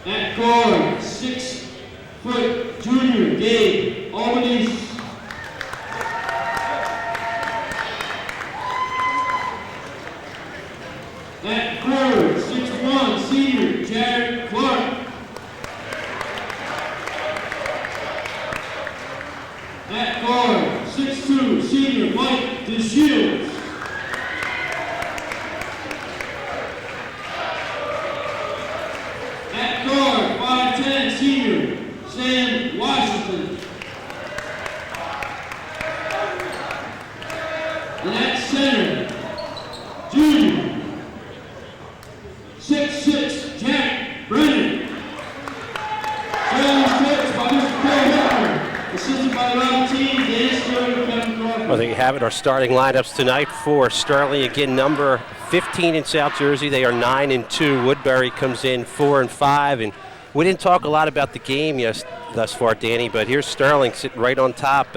At guard, 6-foot junior Gabe Albanese. At forward, 6'1", senior Jared Clark. At guard, 6'2", senior Mike DeShields. At guard, 5'10", senior Sam Washington. And at center, junior 6'6", Jack Brennan. Trailing coach by Mr. Bill Hiltner. Assisted by Rob T, Dan Stewart, Kevin Crawford. Well, there you have it, our starting lineups tonight for Sterling. Again, number 15 in South Jersey. They are 9-2. Woodbury comes in 4-5. And we didn't talk a lot about the game thus far, Danny, but here's Sterling sitting right on top,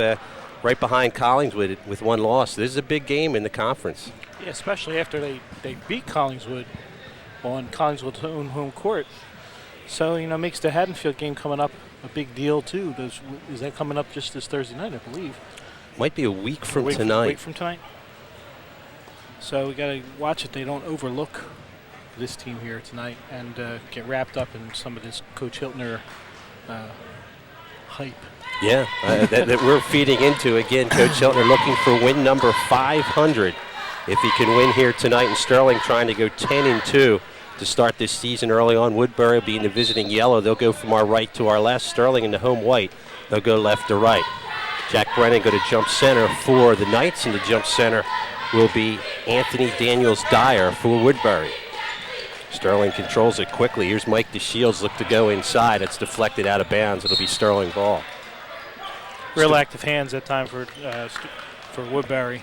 right behind Collingswood with one loss. This is a big game in the conference. Yeah, especially after they beat Collingswood on Collingswood's own home court. So, makes the Haddonfield game coming up a big deal, too. Is that coming up just this Thursday night, I believe? Might be a week from tonight. A week from tonight? So we got to watch it. They don't overlook this team here tonight and get wrapped up in some of this Coach Hiltner hype. Yeah, that we're feeding into. Again, Coach Hiltner looking for win number 500. If he can win here tonight, and Sterling trying to go 10-2 to start this season early on. Woodbury will be in the visiting yellow. They'll go from our right to our left. Sterling in the home white. They'll go left to right. Jack Brennan go to jump center for the Knights, and the jump center will be Anthony Daniels-Dyer for Woodbury. Sterling controls it quickly. Here's Mike DeShields, look to go inside. It's deflected out of bounds. It'll be Sterling ball. Real active hands that time for Woodbury.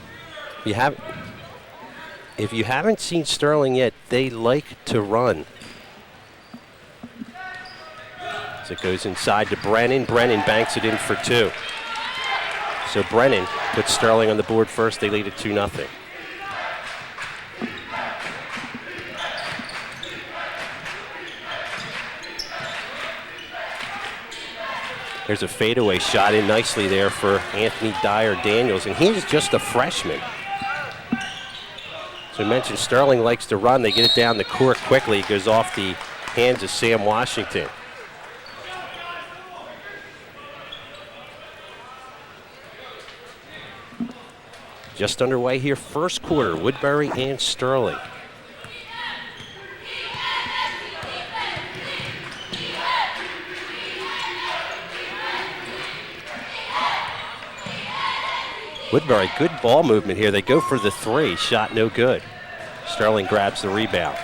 If you haven't seen Sterling yet, they like to run. As it goes inside to Brennan. Brennan banks it in for two. So Brennan puts Sterling on the board first. They lead it 2-0. There's a fadeaway shot in nicely there for Anthony Dyer-Daniels, and he's just a freshman. So I mentioned Sterling likes to run. They get it down the court quickly. It goes off the hands of Sam Washington. Just underway here, first quarter, Woodbury and Sterling. Woodbury, good ball movement here. They go for the three. Shot no good. Sterling grabs the rebound.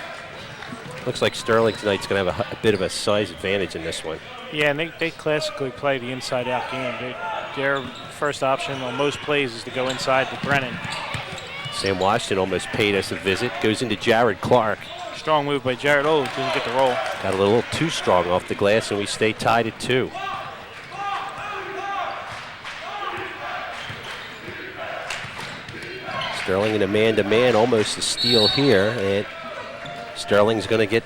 Looks like Sterling tonight's going to have a bit of a size advantage in this one. Yeah, and they classically play the inside-out game. Their first option on most plays is to go inside to Brennan. Sam Washington almost paid us a visit. Goes into Jared Clark. Strong move by Jared. Oh, didn't get the roll. Got a little too strong off the glass, and we stay tied at 2. Sterling in a man-to-man, almost a steal here, and Sterling's going to get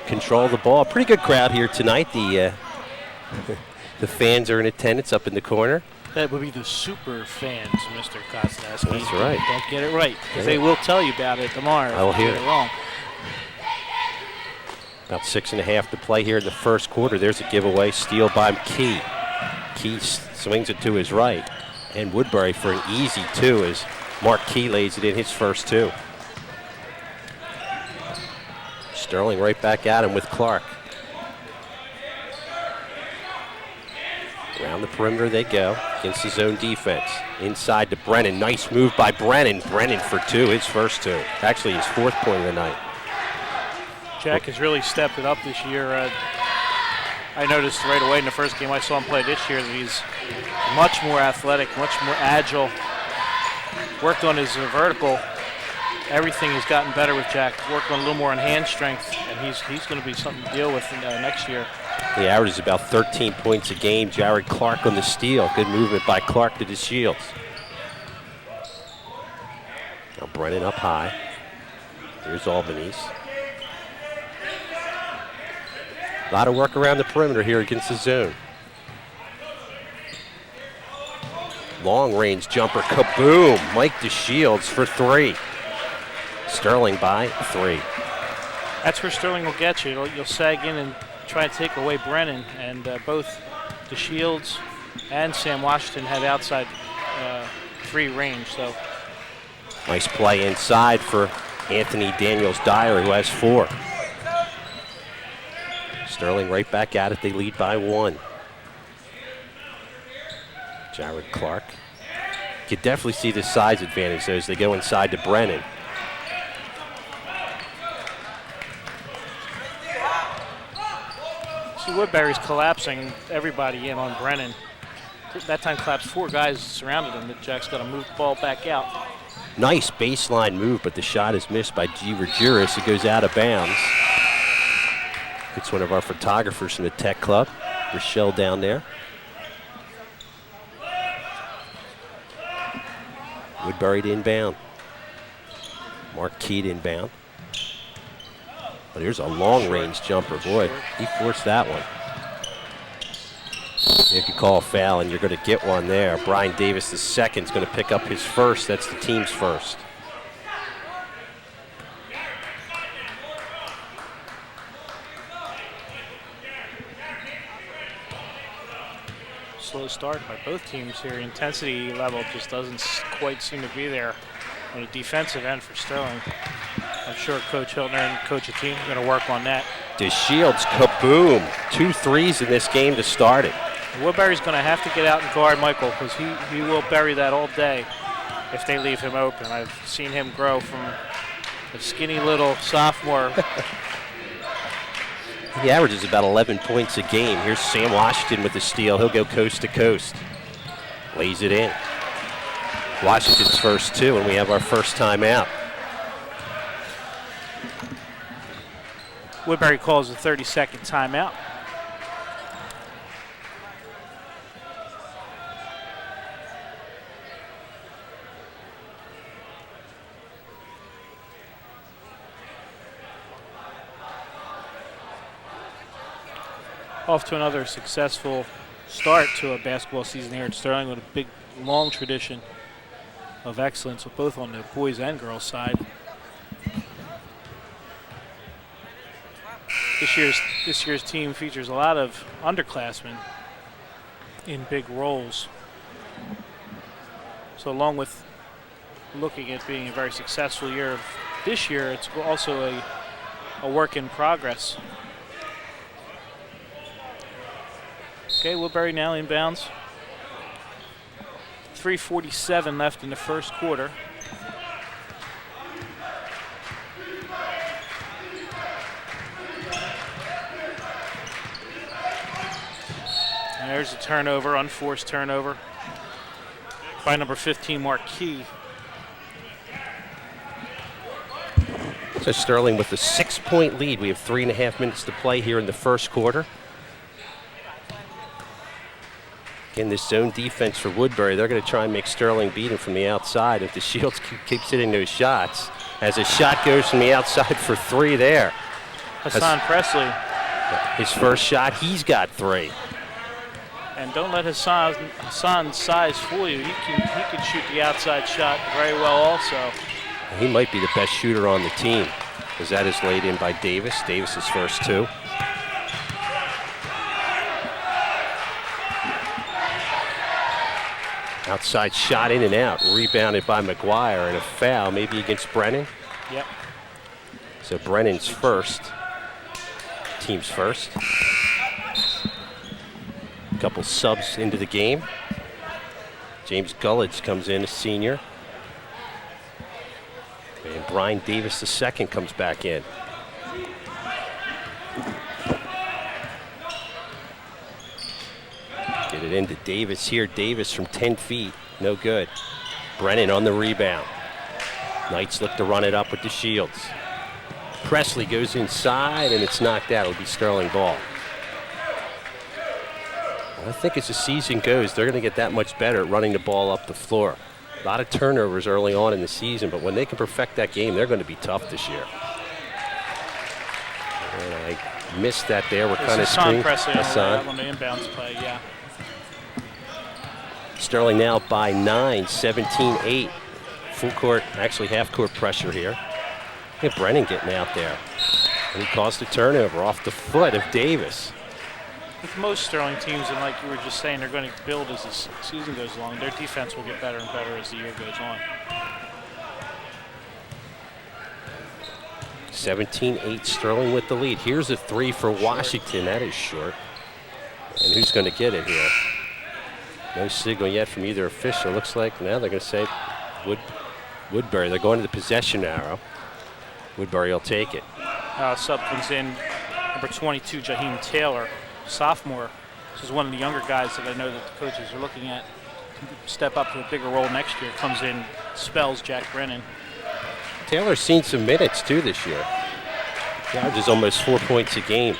control of the ball. Pretty good crowd here tonight. The fans are in attendance up in the corner. That would be the super fans, Mr. Kosneski. That's right. Don't get it right, because they will tell you about it tomorrow. I will hear it wrong. About 6.5 to play here in the first quarter. There's a giveaway, steal by Key. Key swings it to his right, and Woodbury for an easy 2 as Mark Key lays it in his first 2. Sterling right back at him with Clark. Around the perimeter they go against his own defense. Inside to Brennan. Nice move by Brennan. Brennan for 2, his first 2. Actually his 4th point of the night. Jack has really stepped it up this year. I noticed right away in the first game I saw him play this year that he's much more athletic, much more agile. Worked on his vertical. Everything has gotten better with Jack. Worked on a little more on hand strength, and he's going to be something to deal with next year. The average is about 13 points a game. Jared Clark on the steal. Good movement by Clark to DeShields. Now Brennan up high. Here's Albanese. A lot of work around the perimeter here against the zone. Long range jumper, kaboom. Mike DeShields for 3. Sterling by 3. That's where Sterling will get you. You'll sag in and try to take away Brennan, and both DeShields and Sam Washington had outside 3 range. So nice play inside for Anthony Daniels-Dyer, who has 4. Sterling right back at it. They lead by 1. Jared Clark. You can definitely see the size advantage though as they go inside to Brennan. See, Woodbury's collapsing everybody in on Brennan. That time collapsed 4 guys surrounded him, but Jack's got to move the ball back out. Nice baseline move, but the shot is missed by G. Rajuris. It goes out of bounds. It's one of our photographers from the Tech Club, Rochelle down there. Woodbury to inbound. Mark Keat inbound. Oh, there's a long-range jumper. Boy, he forced that one. You could call a foul, and you're going to get one there. Brian Davis II is going to pick up his first. That's the team's first. Slow start by both teams here. Intensity level just doesn't quite seem to be there on the defensive end for Sterling. I'm sure Coach Hiltner and Coach Ateen are going to work on that. DeShields, kaboom. 2 threes in this game to start it. Woodbury's going to have to get out and guard Michael because he will bury that all day if they leave him open. I've seen him grow from a skinny little sophomore. He averages about 11 points a game. Here's Sam Washington with the steal. He'll go coast to coast. Lays it in. Washington's first 2, and we have our first timeout. Woodbury calls a 30-second timeout. Off to another successful start to a basketball season here at Sterling with a big, long tradition of excellence, both on the boys and girls side. This year's team features a lot of underclassmen in big roles. So along with looking at being a very successful year this year, it's also a work in progress. Okay, Woodbury now inbounds. 3:47 left in the first quarter. And there's a turnover, unforced turnover by number 15, Mark Key. So Sterling with a 6-point lead. We have 3.5 minutes to play here in the first quarter. Again, this zone defense for Woodbury, they're going to try and make Sterling beat him from the outside. If DeShields keeps hitting those shots, as a shot goes from the outside for 3 there. Hassan Presley. His first shot, he's got 3. And don't let Hassan's size fool you. He can shoot the outside shot very well also. He might be the best shooter on the team, as that is laid in by Davis. Davis's first 2. Outside shot in and out, rebounded by McGuire, and a foul maybe against Brennan. Yep. So Brennan's first, team's first. A couple subs into the game. James Gullidge comes in, a senior. And Brian Davis II comes back in. Get it into Davis here. Davis from 10 feet. No good. Brennan on the rebound. Knights look to run it up with DeShields. Presley goes inside, and it's knocked out. It'll be Sterling ball. Well, I think as the season goes, they're going to get that much better at running the ball up the floor. A lot of turnovers early on in the season, but when they can perfect that game, they're going to be tough this year. And I missed that there. We're kind of Hassan Presley Hassan. on the inbounds play, yeah. Sterling now by 9, 17-8. Full court, actually half court pressure here. Look at Brennan getting out there. And he caused a turnover off the foot of Davis. With most Sterling teams, and like you were just saying, they're going to build as the season goes along. Their defense will get better and better as the year goes on. 17-8, Sterling with the lead. Here's a three for Washington. That is short. And who's going to get it here? No signal yet from either official. Looks like now they're going to say Woodbury. They're going to the possession arrow. Woodbury will take it. Sub comes in, number 22, Jaheim Taylor, sophomore. This is one of the younger guys that I know that the coaches are looking at to step up to a bigger role next year. Comes in, spells Jack Brennan. Taylor's seen some minutes too this year. He averages almost 4 points a game.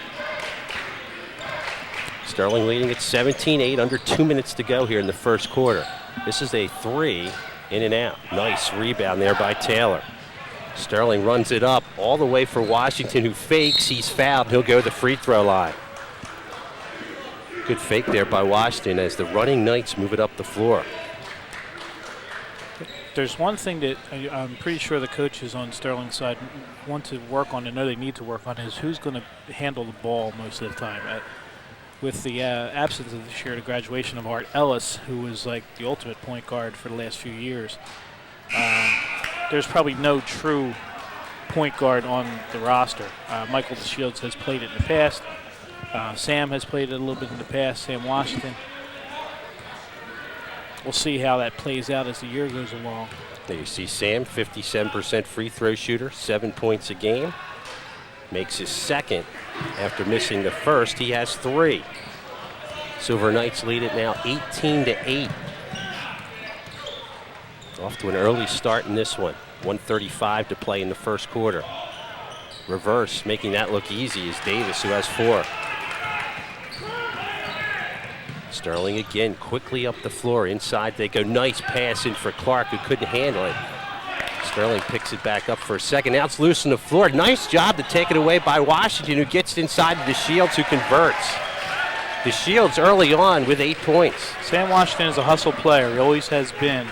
Sterling leading at 17-8, under 2 minutes to go here in the first quarter. This is a three, in and out. Nice rebound there by Taylor. Sterling runs it up all the way for Washington, who fakes. He's fouled. He'll go to the free throw line. Good fake there by Washington as the running Knights move it up the floor. There's one thing that I'm pretty sure the coaches on Sterling's side want to work on and know they need to work on is who's going to handle the ball most of the time. With the absence of this year, the graduation of Art Ellis, who was like the ultimate point guard for the last few years, there's probably no true point guard on the roster. Michael DeShields has played it in the past. Sam has played it a little bit in the past, Sam Washington. We'll see how that plays out as the year goes along. There you see Sam, 57% free throw shooter, 7 points a game. Makes his second after missing the first. He has 3. Silver Knights lead it now 18-8. Off to an early start in this one. 1:35 to play in the first quarter. Reverse, making that look easy, is Davis, who has 4. Sterling again, quickly up the floor. Inside they go. Nice pass in for Clark, who couldn't handle it. Sterling picks it back up for a second. Now it's loose on the floor. Nice job to take it away by Washington, who gets it inside to DeShields, who converts. DeShields early on with 8 points. Sam Washington is a hustle player. He always has been.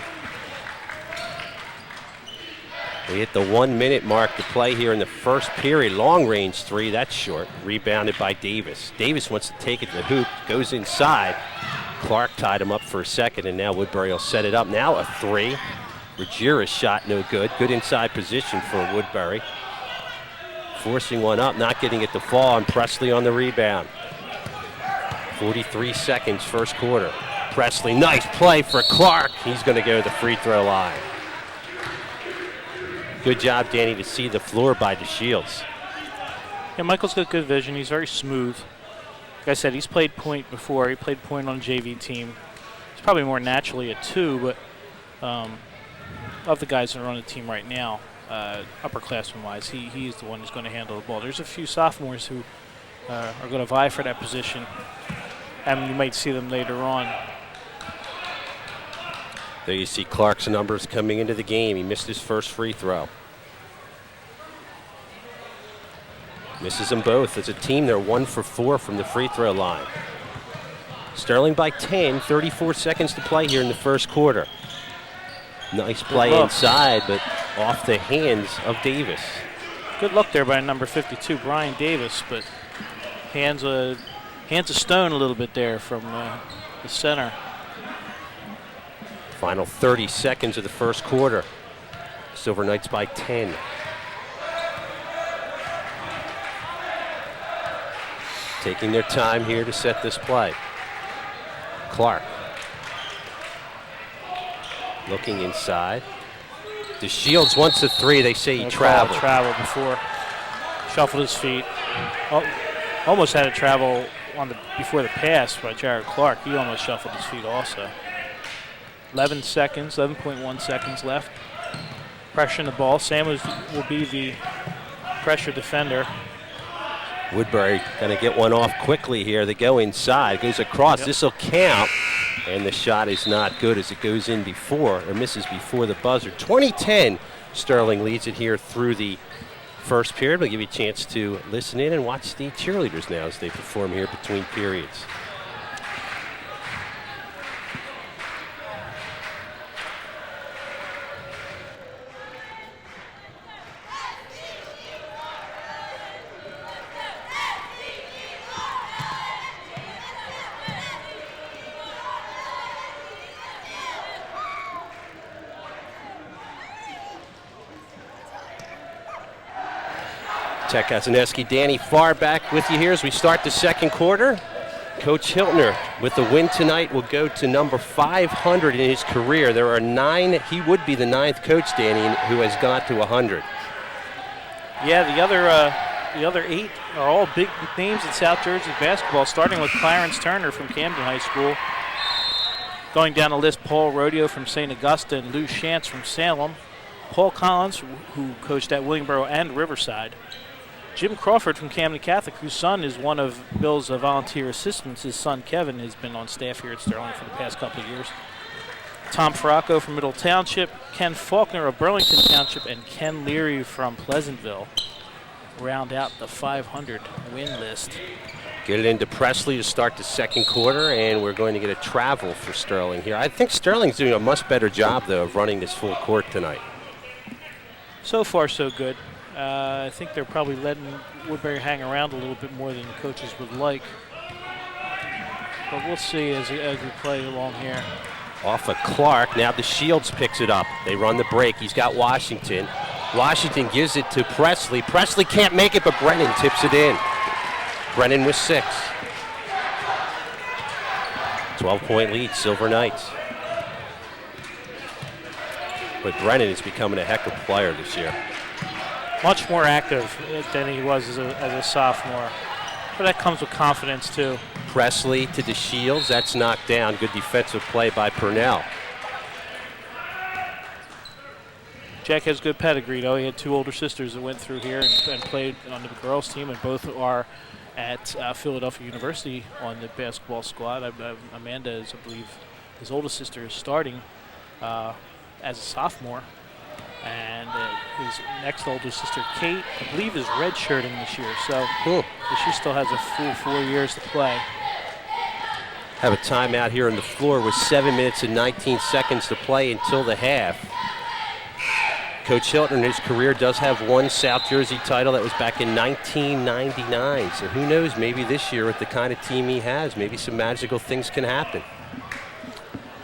We hit the 1 minute mark to play here in the first period. Long range three, that's short. Rebounded by Davis. Davis wants to take it to the hoop, goes inside. Clark tied him up for a second, and now Woodbury will set it up. Now a 3. Ruggiera's shot no good. Good inside position for Woodbury. Forcing one up, not getting it to fall, and Presley on the rebound. 43 seconds, first quarter. Presley, nice play for Clark. He's going to go to the free throw line. Good job, Danny, to see the floor by DeShields. Yeah, Michael's got good vision. He's very smooth. Like I said, he's played point before. He played point on a JV team. He's probably more naturally a 2, but of the guys that are on the team right now, upperclassmen-wise, he's the one who's going to handle the ball. There's a few sophomores who are going to vie for that position, and you might see them later on. There you see Clark's numbers coming into the game. He missed his first free throw. Misses them both. As a team, they're 1 for 4 from the free throw line. Sterling by 10, 34 seconds to play here in the first quarter. Nice play inside, but off the hands of Davis. Good look there by number 52, Brian Davis, but hands a stone a little bit there from the center. Final 30 seconds of the first quarter. Silver Knights by 10. Taking their time here to set this play. Clark. Looking inside. DeShields wants a 3. They say he traveled. Travel before. Shuffled his feet. Almost had a travel before the pass by Jared Clark. He almost shuffled his feet also. 11 seconds, 11.1 seconds left. Pressuring the ball. Sam will be the pressure defender. Woodbury going to get one off quickly here. They go inside, goes across. Yep. This will count, and the shot is not good as it goes in before, or misses before the buzzer. 20-10, Sterling leads it here through the first period. We'll give you a chance to listen in and watch the cheerleaders now as they perform here between periods. Tech Kazaneski, Danny Farr back with you here as we start the second quarter. Coach Hiltner with the win tonight will go to number 500 in his career. There are 9, he would be the 9th coach, Danny, who has got to 100. Yeah, the other 8 are all big names in South Jersey basketball, starting with Clarence Turner from Camden High School. Going down the list, Paul Rodeo from St. Augustine, Lou Shantz from Salem, Paul Collins, who coached at Willingboro and Riverside, Jim Crawford from Camden Catholic, whose son is one of Bill's volunteer assistants. His son, Kevin, has been on staff here at Sterling for the past couple of years. Tom Faracco from Middle Township, Ken Faulkner of Burlington Township, and Ken Leary from Pleasantville round out the 500 win list. Get it into Presley to start the second quarter, and we're going to get a travel for Sterling here. I think Sterling's doing a much better job, though, of running this full court tonight. So far, so good. I think they're probably letting Woodbury hang around a little bit more than the coaches would like. But we'll see as we play along here. Off of Clark, now the Shields picks it up. They run the break. He's got Washington. Washington gives it to Presley. Presley can't make it, but Brennan tips it in. Brennan with 6. 12-point lead, Silver Knights. But Brennan is becoming a heck of a player this year. Much more active than he was as a sophomore. But that comes with confidence, too. Presley to the Shields. That's knocked down. Good defensive play by Purnell. Jack has good pedigree, though. He had 2 older sisters that went through here and played on the girls' team, and both are at Philadelphia University on the basketball squad. Amanda is, I believe, his oldest sister is starting as a sophomore. And his next older sister, Kate, I believe, is redshirting this year. So she still has a full 4 years to play. Have a timeout here on the floor with 7 minutes and 19 seconds to play until the half. Coach Hiltner in his career does have 1 South Jersey title. That was back in 1999. So who knows, maybe this year with the kind of team he has, maybe some magical things can happen.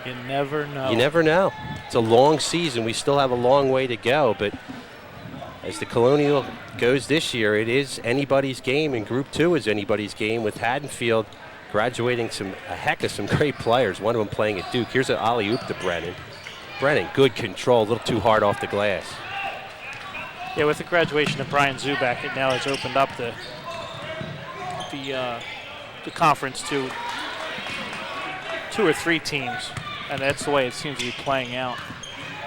You never know. You never know. It's a long season. We still have a long way to go, but as the Colonial goes this year, it is anybody's game, and Group 2 is anybody's game, with Haddonfield graduating a heck of some great players, one of them playing at Duke. Here's an alley-oop to Brennan. Brennan, good control, a little too hard off the glass. Yeah, with the graduation of Brian Zubak, it now has opened up the conference to 2 or 3 teams. And that's the way it seems to be playing out.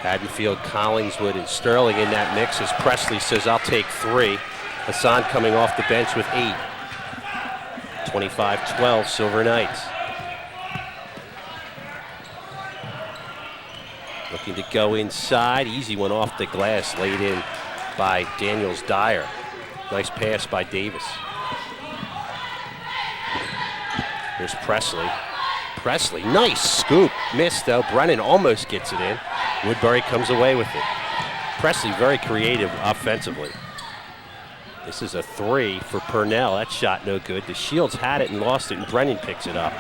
Haddonfield, Collingswood, and Sterling in that mix as Presley says, I'll take 3. Hassan coming off the bench with 8. 25-12, Silver Knights. Looking to go inside. Easy one off the glass, laid in by Daniels Dyer. Nice pass by Davis. Here's Presley. Presley, nice scoop. Missed, though. Brennan almost gets it in. Woodbury comes away with it. Presley very creative offensively. This is a 3 for Purnell. That shot no good. The Shields had it and lost it, and Brennan picks it up.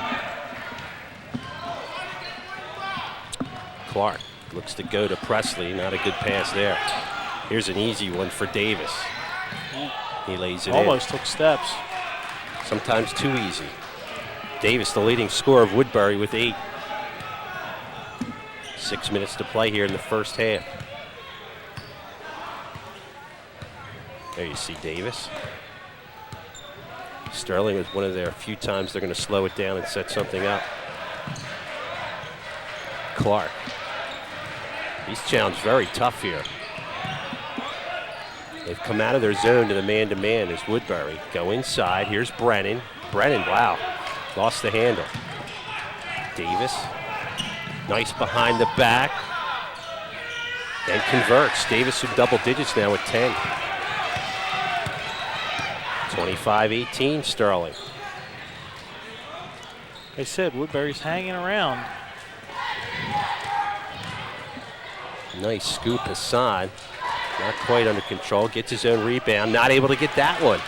Clark looks to go to Presley. Not a good pass there. Here's an easy one for Davis. He lays it in. Almost took steps. Sometimes too easy. Davis, the leading scorer of Woodbury, with 8. 6 minutes to play here in the first half. There you see Davis. Sterling was one of their few times they're going to slow it down and set something up. Clark. He's challenged very tough here. They've come out of their zone to the man-to-man as Woodbury go inside. Here's Brennan. Brennan, wow. Lost the handle. Davis. Nice behind the back. And converts. Davis in double digits now with 10. 25-18 Sterling. I said Woodbury's hanging around. Nice scoop, Hassan. Not quite under control. Gets his own rebound. Not able to get that one.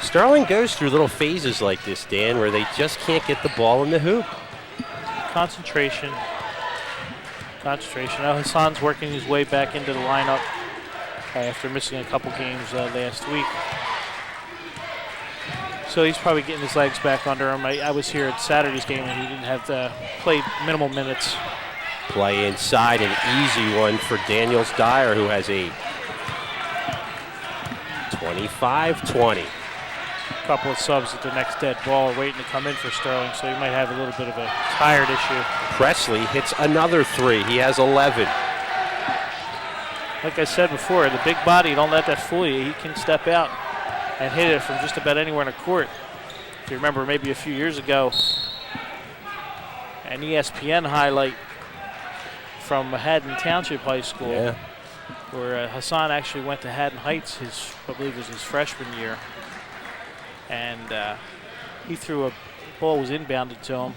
Sterling goes through little phases like this, Dan, where they just can't get the ball in the hoop. Concentration. Now Hassan's working his way back into the lineup after missing a couple games last week. So he's probably getting his legs back under him. I was here at Saturday's game and he didn't have played minimal minutes. Play inside, an easy one for Daniels Dyer, who has a 25-20. A couple of subs at the next dead ball waiting to come in for Sterling, so he might have a little bit of a tired issue. Presley hits another three. He has 11. Like I said before, the big body, don't let that fool you. He can step out and hit it from just about anywhere in the court. If you remember, maybe a few years ago, an ESPN highlight from Haddon Township High School, where Hassan actually went to Haddon Heights, I believe it was his freshman year, and he threw a ball was inbounded to him,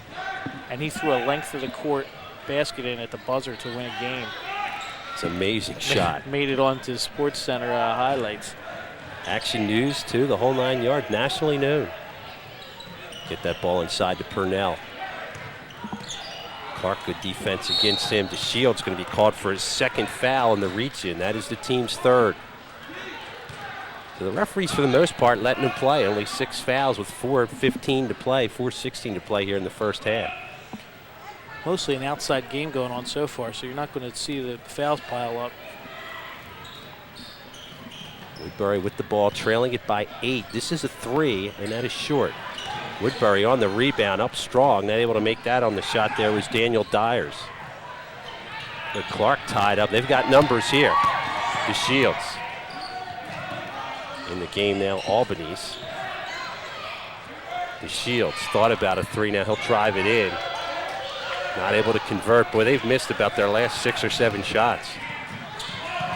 and he threw a length of the court basket in at the buzzer to win a game. It's an amazing shot. Made it onto Sports Center highlights. Action News, too, the whole 9 yards, nationally known. Get that ball inside to Purnell. Clark, good defense against him. DeShield's going to be called for his second foul in the reach-in. That is the team's third. So the referees, for the most part, letting him play. Only 6 fouls with 4:15 to play, 4:16 to play here in the first half. Mostly an outside game going on so far, so you're not going to see the fouls pile up. Woodbury with the ball, trailing it by 8. This is a 3, and that is short. Woodbury on the rebound, up strong. Not able to make that on the shot there was Daniel Dyers. But Clark tied up. They've got numbers here. DeShields. In the game now, Albany's. DeShields thought about a 3. Now he'll drive it in. Not able to convert. Boy, they've missed about their last 6 or 7 shots.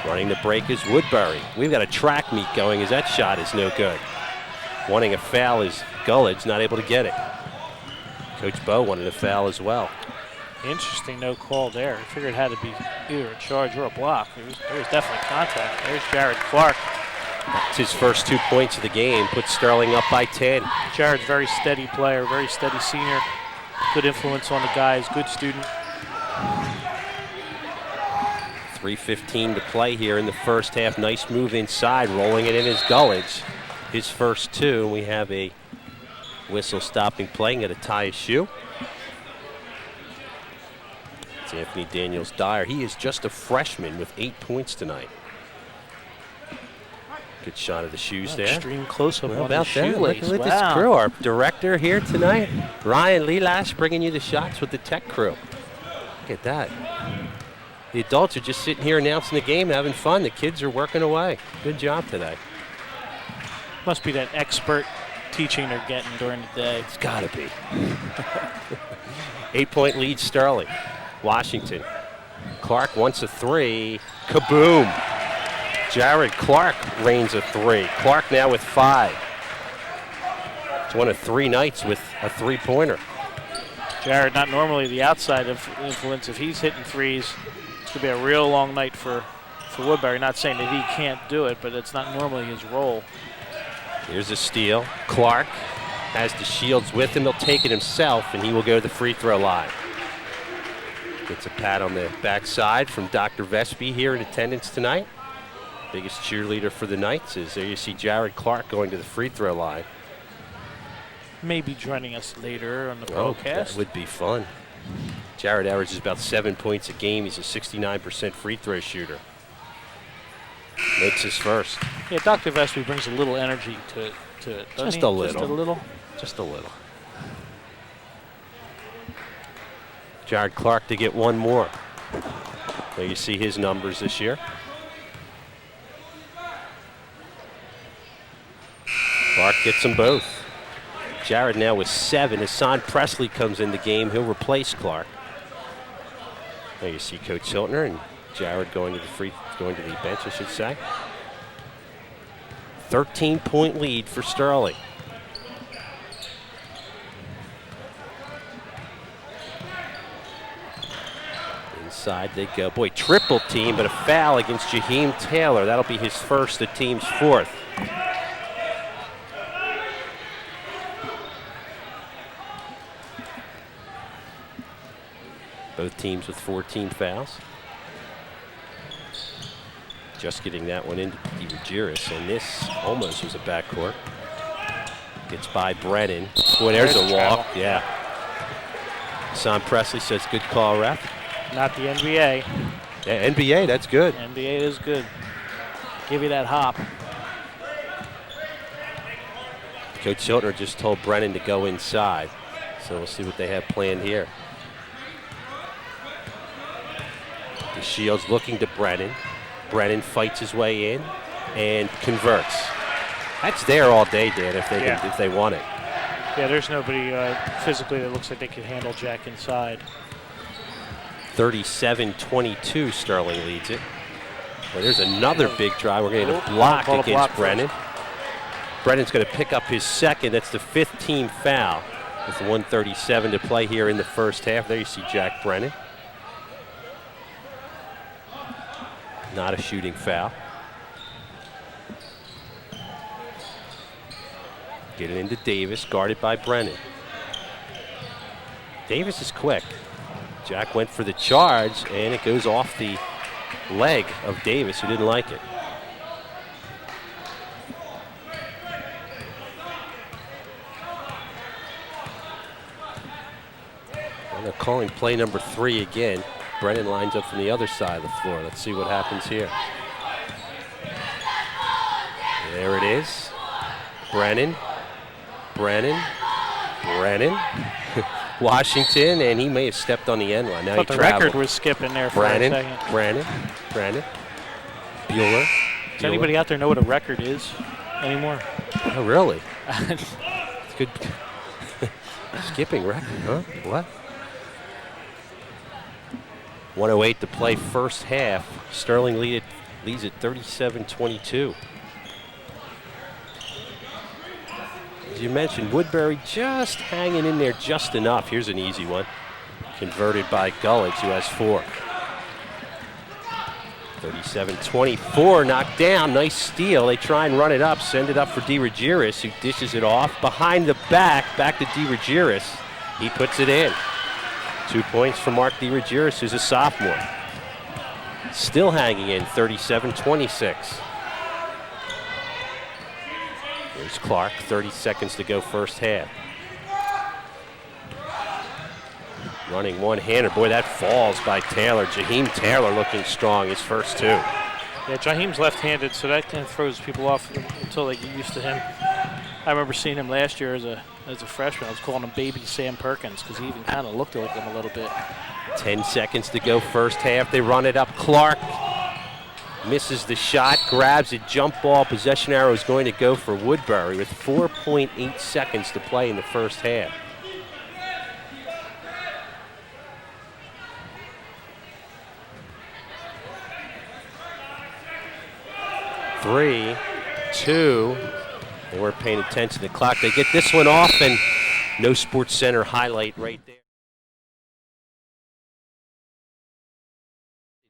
Running the break is Woodbury. We've got a track meet going as that shot is no good. Wanting a foul is Gullidge, not able to get it. Coach Bowe wanted a foul as well. Interesting no call there. I figured it had to be either a charge or a block. There was definitely contact. There's Jared Clark. It's his first 2 points of the game, puts Sterling up by 10. Jared's very steady player, very steady senior. Good influence on the guys, good student. 3:15 to play here in the first half. Nice move inside, rolling it in is Gullidge. His first 2, and we have a whistle stopping play and a tie shoe. It's Anthony Daniels Dyer. He is just a freshman with 8 points tonight. Good shot of the shoes there. Extreme close-up on about the that? shoelace. Look at this crew. Our director here tonight, Ryan Lelash, bringing you the shots with the tech crew. Look at that. The adults are just sitting here announcing the game, having fun. The kids are working away. Good job today. Must be that expert teaching they're getting during the day. It's got to be. 8-point lead, Sterling. Washington. Clark wants a 3. Kaboom. Jared Clark rains a 3. Clark now with 5. It's one of 3 nights with a 3-pointer. Jared, not normally the outside of influence. If he's hitting 3s, it's going to be a real long night for Woodbury. Not saying that he can't do it, but it's not normally his role. Here's a steal. Clark has DeShields with him. He'll take it himself, and he will go to the free throw line. Gets a pat on the backside from Dr. Vespi here in attendance tonight. Biggest cheerleader for the Knights is there you see Jared Clark going to the free throw line. Maybe joining us later on the broadcast. That would be fun. Jared averages about 7 points a game. He's a 69% free throw shooter. Makes his first. Yeah, Dr. Vespi brings a little energy to it, doesn't Just he? a little. Just a little? Just a little. Jared Clark to get one more. There you see his numbers this year. Clark gets them both. Jared now with 7. Hassan Presley comes in the game. He'll replace Clark. There you see Coach Hiltner and Jared going to the bench, I should say. 13-point lead for Sterling. Inside they go. Boy, triple team, but a foul against Jaheim Taylor. That'll be his first, the team's fourth. Both teams with 14 fouls. Just getting that one into DeRogeris, and this almost was a backcourt. Gets by Brennan. Boy, there's a walk. Yeah. Son Presley says, good call, ref. Not the NBA. Yeah, NBA, that's good. NBA is good. Give you that hop. Coach Hiltner just told Brennan to go inside, so we'll see what they have planned here. DeShields looking to Brennan. Brennan fights his way in and converts. That's there all day, Dan, if they if they want it. Yeah, there's nobody physically that looks like they can handle Jack inside. 37-22, Sterling leads it. Well, there's another big drive. We're going to get a block against Brennan. Brennan's going to pick up his second. That's the 5th team foul. With 1:37 to play here in the first half. There you see Jack Brennan. Not a shooting foul. Get it into Davis, guarded by Brennan. Davis is quick. Jack went for the charge, and it goes off the leg of Davis, who didn't like it. And they're calling play number 3 again. Brennan lines up from the other side of the floor. Let's see what happens here. There it is. Brennan. Washington, and he may have stepped on the end line. Now he the record was skipping there for a second. Brennan. Bueller. Does anybody out there know what a record is anymore? Oh, really? It's good. Skipping record, huh? What? 1:08 to play first half. Sterling leads at 37-22. As you mentioned, Woodbury just hanging in there just enough. Here's an easy one. Converted by Gullidge, who has 4. 37-24, knocked down. Nice steal. They try and run it up, send it up for DeRogeris, who dishes it off. Behind the back to DeRogeris. He puts it in. 2 points for Mark DeRogeris, who's a sophomore. Still hanging in, 37-26. Here's Clark, 30 seconds to go first half. Running one-hander. Boy, that falls by Taylor. Jaheim Taylor looking strong, his first 2. Yeah, Jaheim's left-handed, so that kind of throws people off until they get used to him. I remember seeing him last year as a freshman. I was calling him Baby Sam Perkins because he even kind of looked like him a little bit. 10 seconds to go first half. They run it up. Clark misses the shot, grabs it, jump ball. Possession arrow is going to go for Woodbury with 4.8 seconds to play in the first half. Three, 2. They weren't paying attention to the clock. They get this one off, and no Sports Center highlight right there.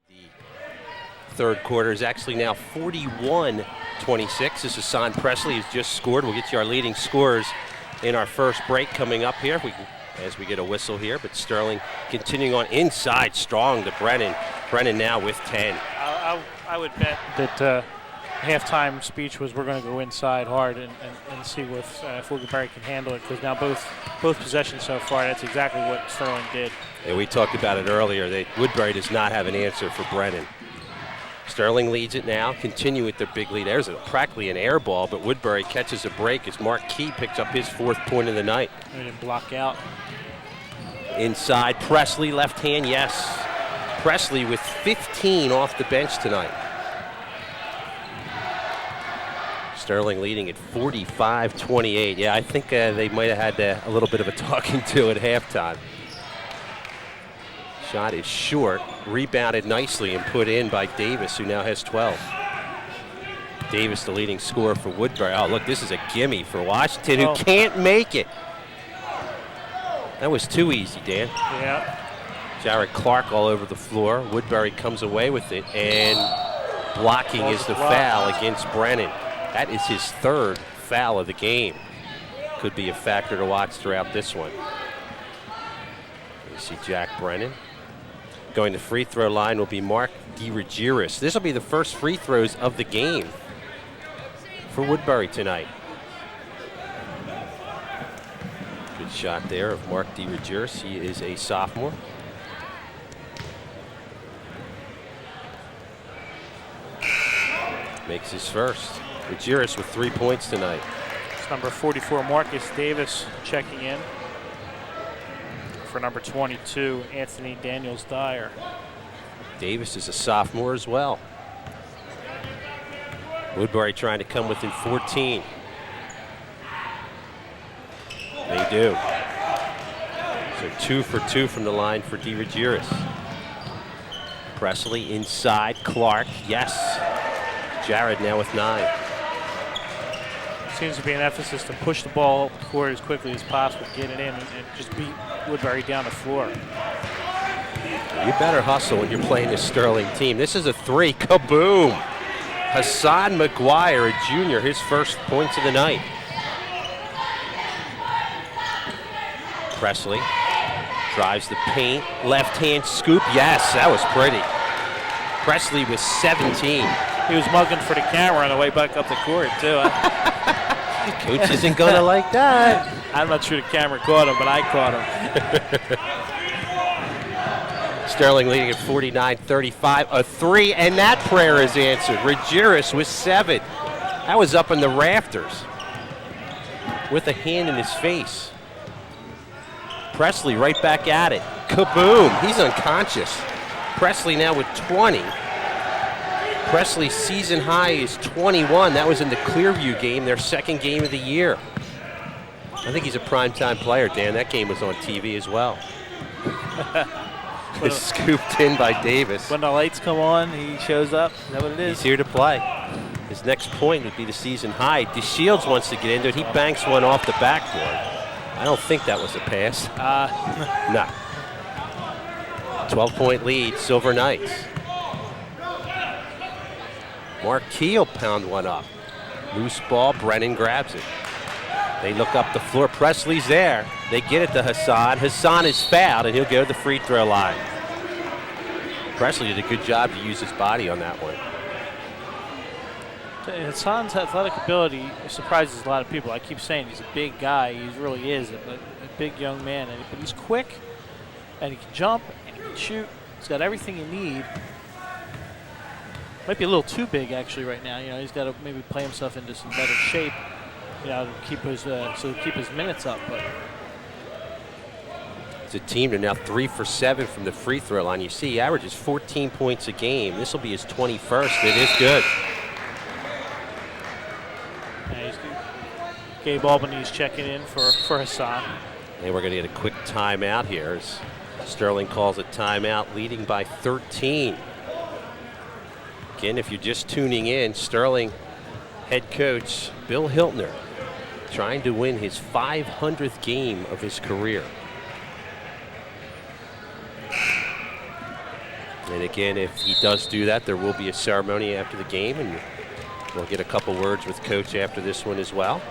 The third quarter is actually now 41-26. This is Son Presley, who's just scored. We'll get you our leading scorers in our first break coming up here as we get a whistle here. But Sterling continuing on inside strong to Brennan. Brennan now with 10. I would bet that halftime speech was we're going to go inside hard and see if Woodbury can handle it, because now both possessions so far, that's exactly what Sterling did. And we talked about it earlier. Woodbury does not have an answer for Brennan. Sterling leads it now, continue with their big lead. There's practically an air ball, but Woodbury catches a break as Mark Key picks up his 4th point of the night. They didn't block out. Inside, Presley, left hand, yes. Presley with 15 off the bench tonight. Sterling leading at 45-28. Yeah, I think they might have had a little bit of a talking to at halftime. Shot is short, rebounded nicely and put in by Davis, who now has 12. Davis, the leading scorer for Woodbury. Oh, look, this is a gimme for Washington, who can't make it. That was too easy, Dan. Yeah. Jared Clark all over the floor. Woodbury comes away with it, and blocking is the foul against Brennan. That is his third foul of the game. Could be a factor to watch throughout this one. You see Jack Brennan. Going to free throw line will be Mark DeRogeris. This will be the first free throws of the game for Woodbury tonight. Good shot there of Mark DeRogeris. He is a sophomore. Makes his first. Rogeris with 3 points tonight. It's number 44, Marcus Davis, checking in. For number 22, Anthony Daniels Dyer. Davis is a sophomore as well. Woodbury trying to come within 14. They do. So 2 for 2 from the line for DeRogeris. Presley inside, Clark, yes. Jared now with 9. Seems to be an emphasis to push the ball up the court as quickly as possible, get it in, and just beat Woodbury down the floor. You better hustle when you're playing this Sterling team. This is a 3, kaboom! Hassan McGuire, a junior, his first points of the night. Presley drives the paint, left hand scoop, yes, that was pretty. Presley with 17. He was mugging for the camera on the way back up the court, too. Coach isn't going to like that. I'm not sure the camera caught him, but I caught him. Sterling leading at 49-35. A 3, and that prayer is answered. Rogeris with 7. That was up in the rafters with a hand in his face. Presley right back at it. Kaboom. He's unconscious. Presley now with 20. Presley's season high is 21. That was in the Clearview game, their second game of the year. I think he's a primetime player, Dan. That game was on TV as well. It's scooped in by Davis. When the lights come on, he shows up. Is that what it is? He's here to play. His next point would be the season high. DeShields wants to get into it. He banks one off the backboard. I don't think that was a pass. No. 12-point lead, Silver Knights. Marquis will pound one up. Loose ball, Brennan grabs it. They look up the floor. Presley's there. They get it to Hassan. Hassan is fouled, and he'll go to the free throw line. Presley did a good job to use his body on that one. Hassan's athletic ability surprises a lot of people. I keep saying he's a big guy. He really is a big young man. But he's quick, and he can jump, and he can shoot. He's got everything you need. Might be a little too big actually right now. You know, he's got to maybe play himself into some better shape, you know, to keep his minutes up. But it's a team they're now 3 for 7 from the free throw line. You see, he averages 14 points a game. This will be his 21st. It is good. Yeah, Gabe Albany's checking in for Hassan. And we're going to get a quick timeout here as Sterling calls a timeout, leading by 13. Again, if you're just tuning in, Sterling head coach Bill Hiltner trying to win his 500th game of his career. And again, if he does do that, there will be a ceremony after the game, and we'll get a couple words with Coach after this one as well.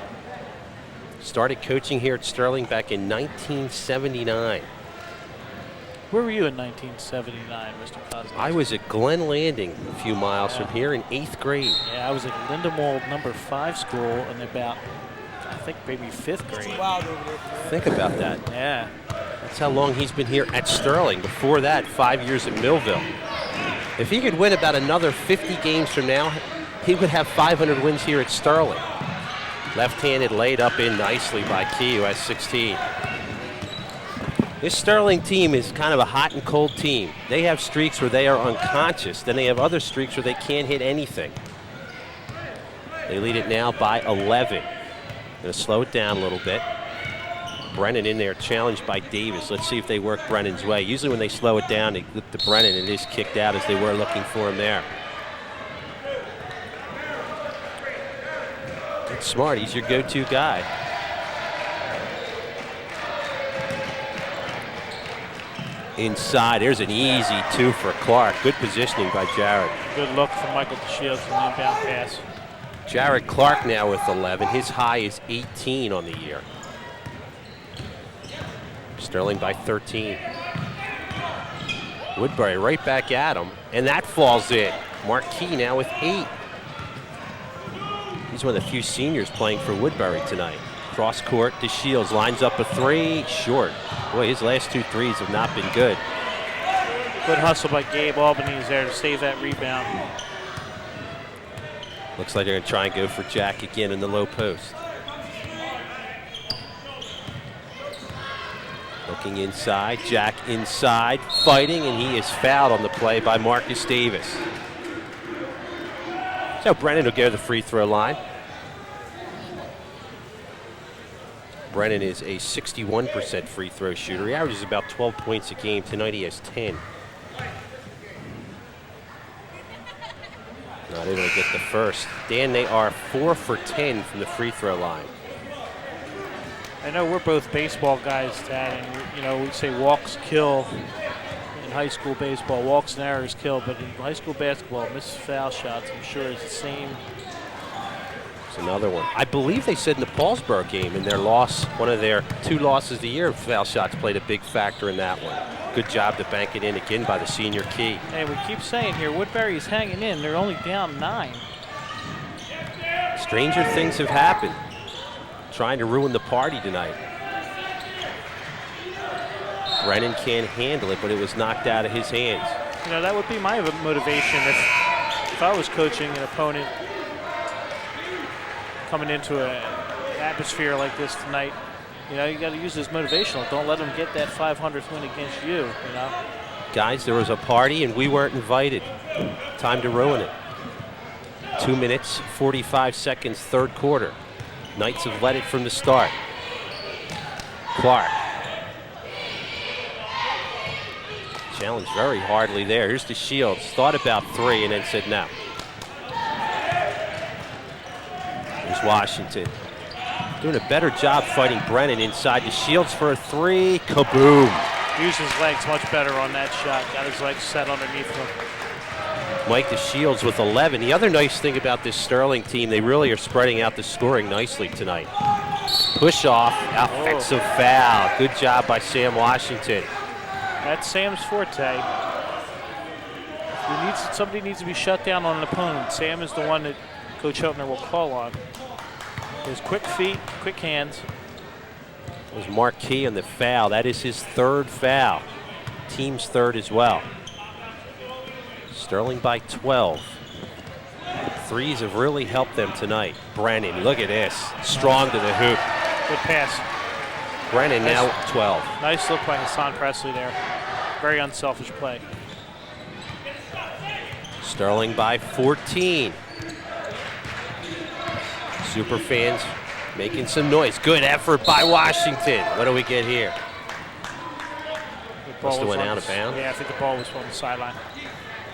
Started coaching here at Sterling back in 1979. Where were you in 1979, Mr. Cousins? I was at Glen Landing, a few miles from here, in 8th grade. Yeah, I was at Lindenwold number 5 school in about, I think, maybe 5th grade. Think about that. Yeah. That's how long he's been here at Sterling. Before that, 5 years at Millville. If he could win about another 50 games from now, he would have 500 wins here at Sterling. Left-handed laid up in nicely by Key, who has 16. This Sterling team is kind of a hot and cold team. They have streaks where they are unconscious. Then they have other streaks where they can't hit anything. They lead it now by 11. Going to slow it down a little bit. Brennan in there, challenged by Davis. Let's see if they work Brennan's way. Usually when they slow it down, they look to Brennan, and it is kicked out as they were looking for him there. That's smart. He's your go-to guy. Inside, there's an easy 2 for Clark. Good positioning by Jared. Good look from Michael DeShields from the inbound pass. Jared Clark now with 11. His high is 18 on the year. Sterling by 13. Woodbury right back at him, and that falls in. Marquis now with 8. He's one of the few seniors playing for Woodbury tonight. Cross court, DeShields lines up a 3, short. Boy, his last 2 threes have not been good. Good hustle by Gabe Albanese there to save that rebound. Looks like they're going to try and go for Jack again in the low post. Looking inside, Jack inside, fighting, and he is fouled on the play by Marcus Davis. So Brennan will go to the free throw line. Brennan is a 61% free throw shooter. He averages about 12 points a game. Tonight he has 10. Not able to get the first. Dan, they are 4 for 10 from the free throw line. I know we're both baseball guys, Dad, and we say walks kill in high school baseball. Walks and errors kill, but in high school basketball, missed foul shots, I'm sure, is the same. It's another one. I believe they said in the Paulsboro game in their loss, one of their 2 losses of the year, foul shots played a big factor in that one. Good job to bank it in again by the senior Key. Hey, we keep saying here, Woodbury's hanging in. They're only down 9. Stranger things have happened. Trying to ruin the party tonight. Brennan can't handle it, but it was knocked out of his hands. That would be my motivation if I was coaching an opponent coming into an atmosphere like this tonight. You got to use this motivational. Don't let them get that 500th win against you. Guys, there was a party and we weren't invited. Time to ruin it. 2 minutes, 45 seconds, third quarter. Knights have led it from the start. Clark. Challenged very hardly there. Here's DeShields. Thought about 3 and then said no. Here's Washington. Doing a better job fighting Brennan inside. DeShields for a 3. Kaboom. Used his legs much better on that shot. Got his legs set underneath him. Mike DeShields with 11. The other nice thing about this Sterling team, they really are spreading out the scoring nicely tonight. Push off, offensive foul. Good job by Sam Washington. That's Sam's forte. Somebody needs to be shut down on an opponent. Sam is the one that Coach Hiltner will call on. His quick feet, quick hands. It was Marquis on the foul. That is his 3rd foul. Team's 3rd as well. Sterling by 12. Threes have really helped them tonight. Brennan, look at this. Strong to the hoop. Good pass. Brennan now 12. Nice look by Hassan Presley there. Very unselfish play. Sterling by 14. Super fans making some noise. Good effort by Washington. What do we get here? Must have went out of bounds. Yeah, I think the ball was on the sideline.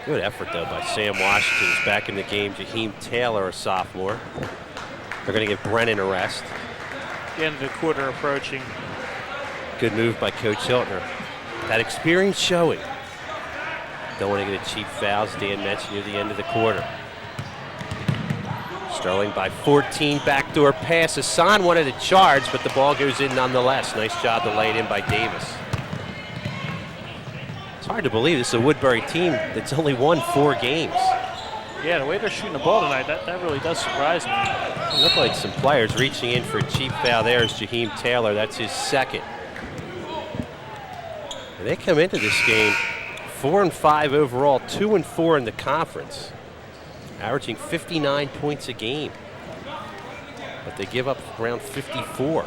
Good effort, though, by Sam Washington. He's back in the game. Jaheim Taylor, a sophomore. They're going to give Brennan a rest. The end of the quarter approaching. Good move by Coach Hiltner. That experience showing. Don't want to get a cheap foul, as Dan mentioned, near the end of the quarter. Sterling by 14, backdoor pass. Hassan wanted to charge, but the ball goes in nonetheless. Nice job to lay it in by Davis. It's hard to believe this is a Woodbury team that's only won 4 games. Yeah, the way they're shooting the ball tonight, that really does surprise me. It looked like some players reaching in for a cheap foul. There's Jaheim Taylor. That's his 2nd. And they come into this game 4-5 overall, 2-4 in the conference, averaging 59 points a game. But they give up around 54.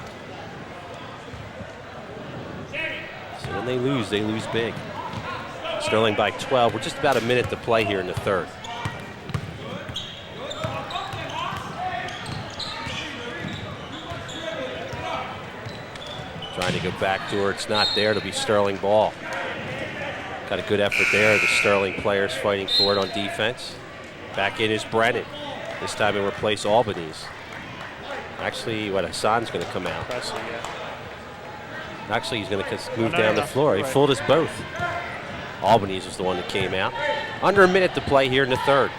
So when they lose big. Sterling by 12. We're just about a minute to play here in the 3rd. Trying to go backdoor. It's not there. It'll be Sterling ball. Got a good effort there. The Sterling players fighting for it on defense. Back in is Brennan. This time he'll replace Albanese. Actually, Hassan's going to come out. Presley, yeah. Actually, he's going to move down the floor. Right. He fooled us both. Albany's was the one that came out. Under a minute to play here in the third.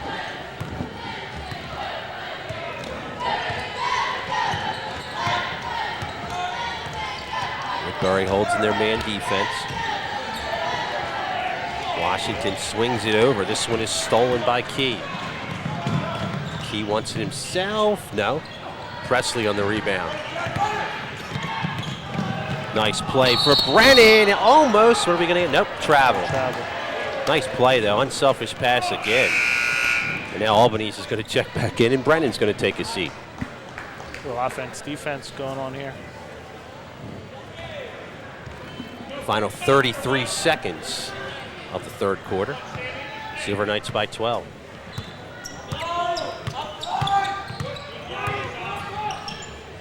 Woodbury holds in their man defense. Washington swings it over. This one is stolen by Key. Key wants it himself. No. Presley on the rebound. Nice play for Brennan. Almost. What are we going to get? Nope. Travel. Nice play, though. Unselfish pass again. And now Albany's is going to check back in, and Brennan's going to take a seat. Little offense, defense going on here. Final 33 seconds of the third quarter. Silver Knights by 12.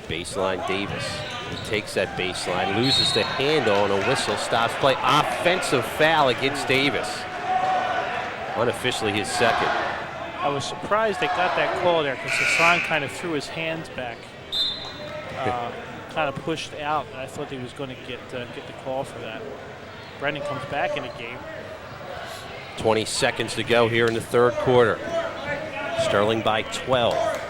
Baseline Davis. He takes that baseline, loses the handle on a whistle, stops play. Offensive foul against Davis. Unofficially his second. I was surprised they got that call there because Hassan kind of threw his hands back, kind of pushed out, and I thought he was going to get the call for that. Brendan comes back in the game. 20 seconds to go here in the third quarter. Sterling by 12.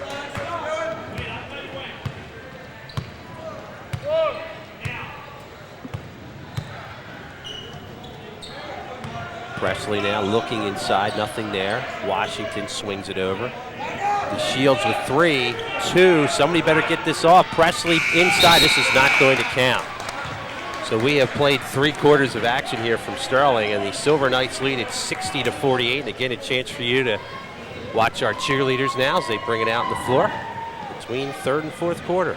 Presley now looking inside, nothing there. Washington swings it over. The Shields with 3, 2. Somebody better get this off. Presley inside. This is not going to count. So we have played 3 quarters of action here from Sterling, and the Silver Knights lead at 60-48. And again, a chance for you to watch our cheerleaders now as they bring it out on the floor between third and fourth quarter.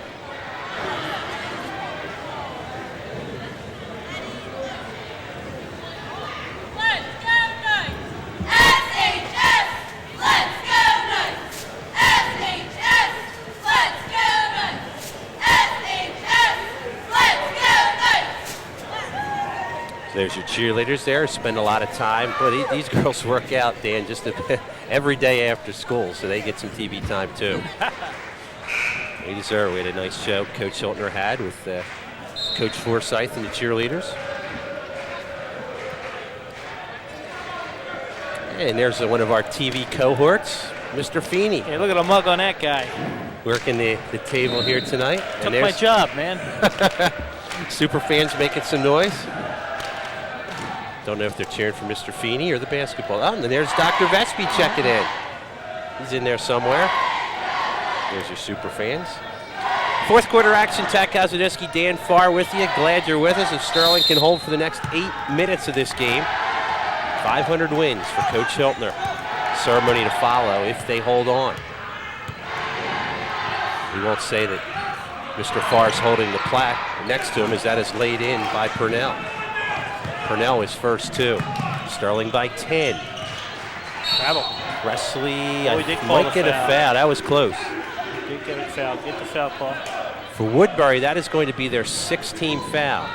There's your cheerleaders there. Spend a lot of time. Boy, these girls work out, Dan, just every day after school, so they get some TV time too. They deserve it. We had a nice show Coach Hiltner had with Coach Forsyth and the cheerleaders. And there's one of our TV cohorts, Mr. Feeney. Hey, look at the mug on that guy. Working the table here tonight. Took my job, man. Super fans making some noise. Don't know if they're cheering for Mr. Feeney or the basketball. Oh, and there's Dr. Vespi checking in. He's in there somewhere. There's your super fans. Fourth quarter action. Tack Kazadewski, Dan Farr with you. Glad you're with us. If Sterling can hold for the next 8 minutes of this game, 500 wins for Coach Hiltner. Ceremony to follow if they hold on. We won't say that Mr. Farr's holding the plaque next to him, as that is laid in by Purnell. Purnell is first, too. Sterling by 10. Travel. Presley, we did call might get a foul. That was close. Did get a foul. Get the foul call. For Woodbury, that is going to be their 16th foul.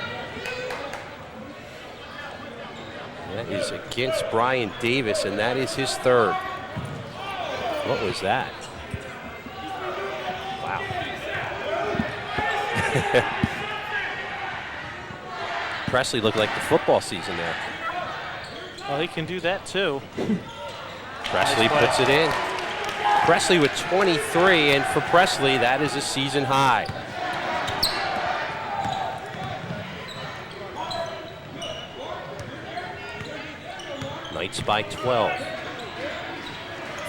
That is against Brian Davis, and that is his third. What was that? Wow. Presley looked like the football season there. Well, he can do that too. Presley puts it in. Presley with 23, and for Presley, that is a season high. Knights by 12.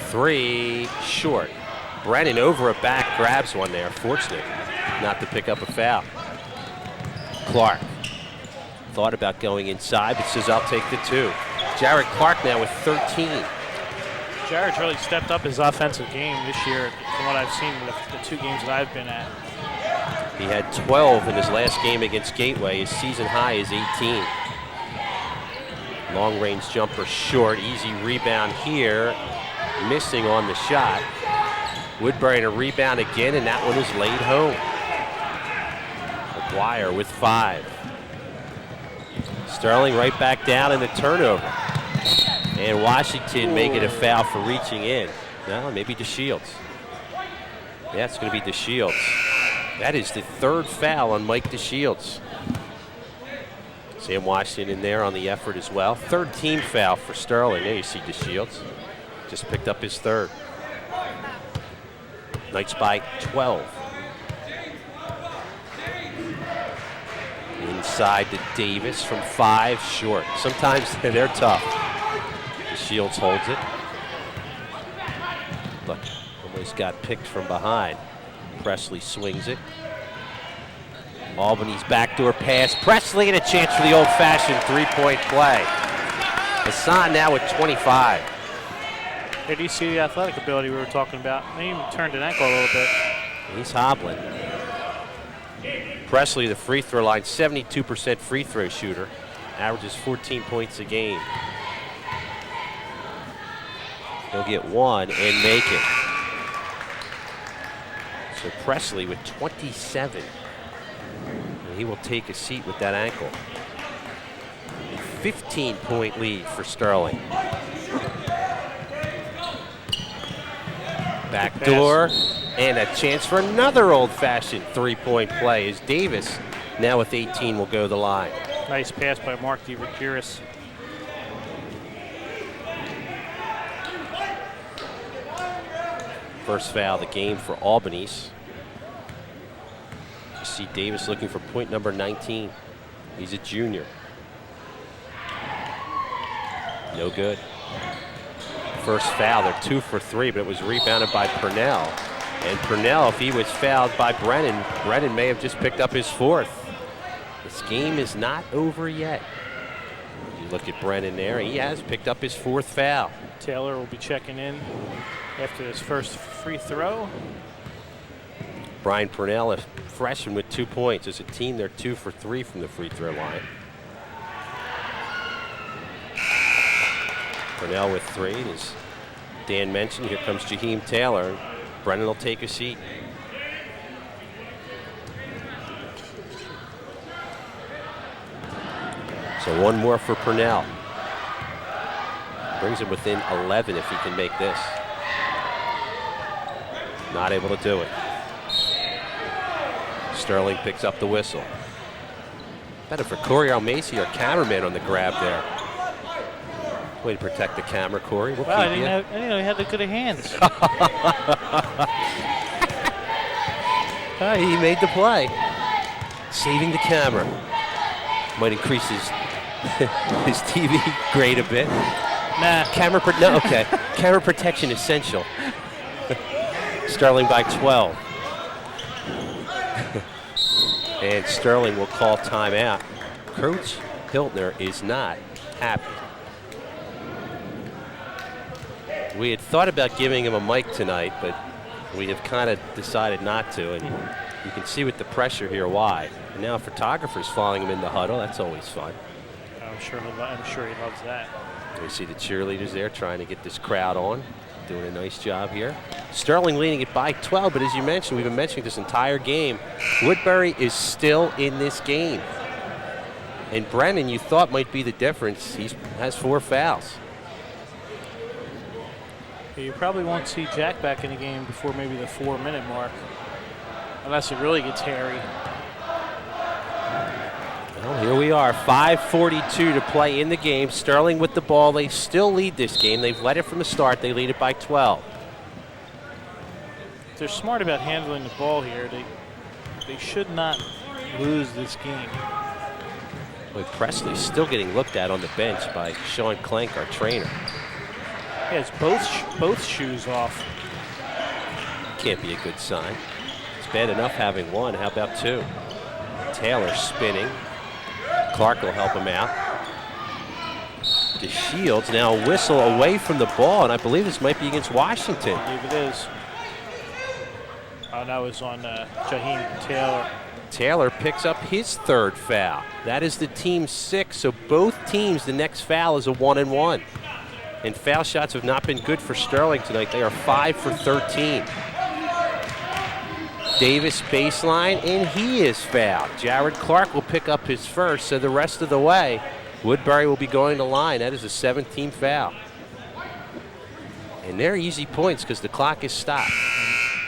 3 short. Brennan over a back grabs one there. Fortunate not to pick up a foul. Clark thought about going inside, but says, I'll take the 2. Jared Clark now with 13. Jared's really stepped up his offensive game this year from what I've seen the 2 games that I've been at. He had 12 in his last game against Gateway. His season high is 18. Long range jumper short, easy rebound here. Missing on the shot. Woodbury in a rebound again, and that one is laid home. McGuire with 5. Sterling right back down in the turnover. And Washington may get a foul for reaching in. No, maybe DeShields. Yeah, it's going to be DeShields. That is the third foul on Mike DeShields. Sam Washington in there on the effort as well. Third team foul for Sterling. There you see DeShields. Just picked up his third. Knights by 12. Inside to Davis from 5, short. Sometimes they're tough. DeShields holds it. Look, almost got picked from behind. Presley swings it. Albany's backdoor pass. Presley and a chance for the old-fashioned three-point play. Hassan now with 25. Here do you see the athletic ability we were talking about? He even turned an ankle a little bit. He's hobbling. Presley, the free throw line, 72% free throw shooter. Averages 14 points a game. He'll get one and make it. So Presley with 27. And he will take a seat with that ankle. 15-point lead for Sterling. Backdoor, and a chance for another old-fashioned three-point play as Davis, now with 18, will go the line. Nice pass by Mark DeVacuris. First foul of the game for Albany's. You see Davis looking for point number 19. He's a junior. No good. First foul, they're 2 for 3, but it was rebounded by Purnell. And Purnell, if he was fouled by Brennan, Brennan may have just picked up his 4th. This game is not over yet. You look at Brennan there, he has picked up his 4th foul. Taylor will be checking in after his first free throw. Brian Purnell, a freshman with 2 points. As a team, they're 2 for 3 from the free throw line. Purnell with 3, and as Dan mentioned, here comes Jaheim Taylor. Brennan will take a seat. So one more for Purnell. Brings him within 11 if he can make this. Not able to do it. Sterling picks up the whistle. Better for Corey Almacy, our cameraman, on the grab there. Way to protect the camera, Corey. We'll wow, I keep didn't know he had the good of hands. He made the play. Saving the camera. Might increase his his TV grade a bit. Nah. No, okay. Camera protection essential. Sterling by 12. And Sterling will call timeout. Coach Hiltner is not happy. We had thought about giving him a mic tonight, but we have kind of decided not to. And you can see with the pressure here why. And now photographers following him in the huddle. That's always fun. I'm sure he loves that. We see the cheerleaders there trying to get this crowd on. Doing a nice job here. Sterling leading it by 12, but as you mentioned, we've been mentioning this entire game, Woodbury is still in this game. And Brennan, you thought might be the difference. He has 4 fouls. You probably won't see Jack back in the game before maybe the 4-minute mark, unless it really gets hairy. Well, here we are, 5:42 to play in the game. Sterling with the ball. They still lead this game. They've led it from the start. They lead it by 12. They're smart about handling the ball here. They should not lose this game. Boy, Presley's still getting looked at on the bench by Sean Clank, our trainer. He has both shoes off. Can't be a good sign. It's bad enough having one. How about 2? Taylor spinning. Clark will help him out. DeShields now a whistle away from the ball, and I believe this might be against Washington. I believe it is. That was on Jaheim Taylor. Taylor picks up his 3rd foul. That is the team's 6th, so both teams, the next foul is a 1-and-1. And foul shots have not been good for Sterling tonight. They are 5 for 13. Davis baseline, and he is fouled. Jared Clark will pick up his 1st, so the rest of the way, Woodbury will be going to line. That is a 17th foul. And they're easy points because the clock is stopped.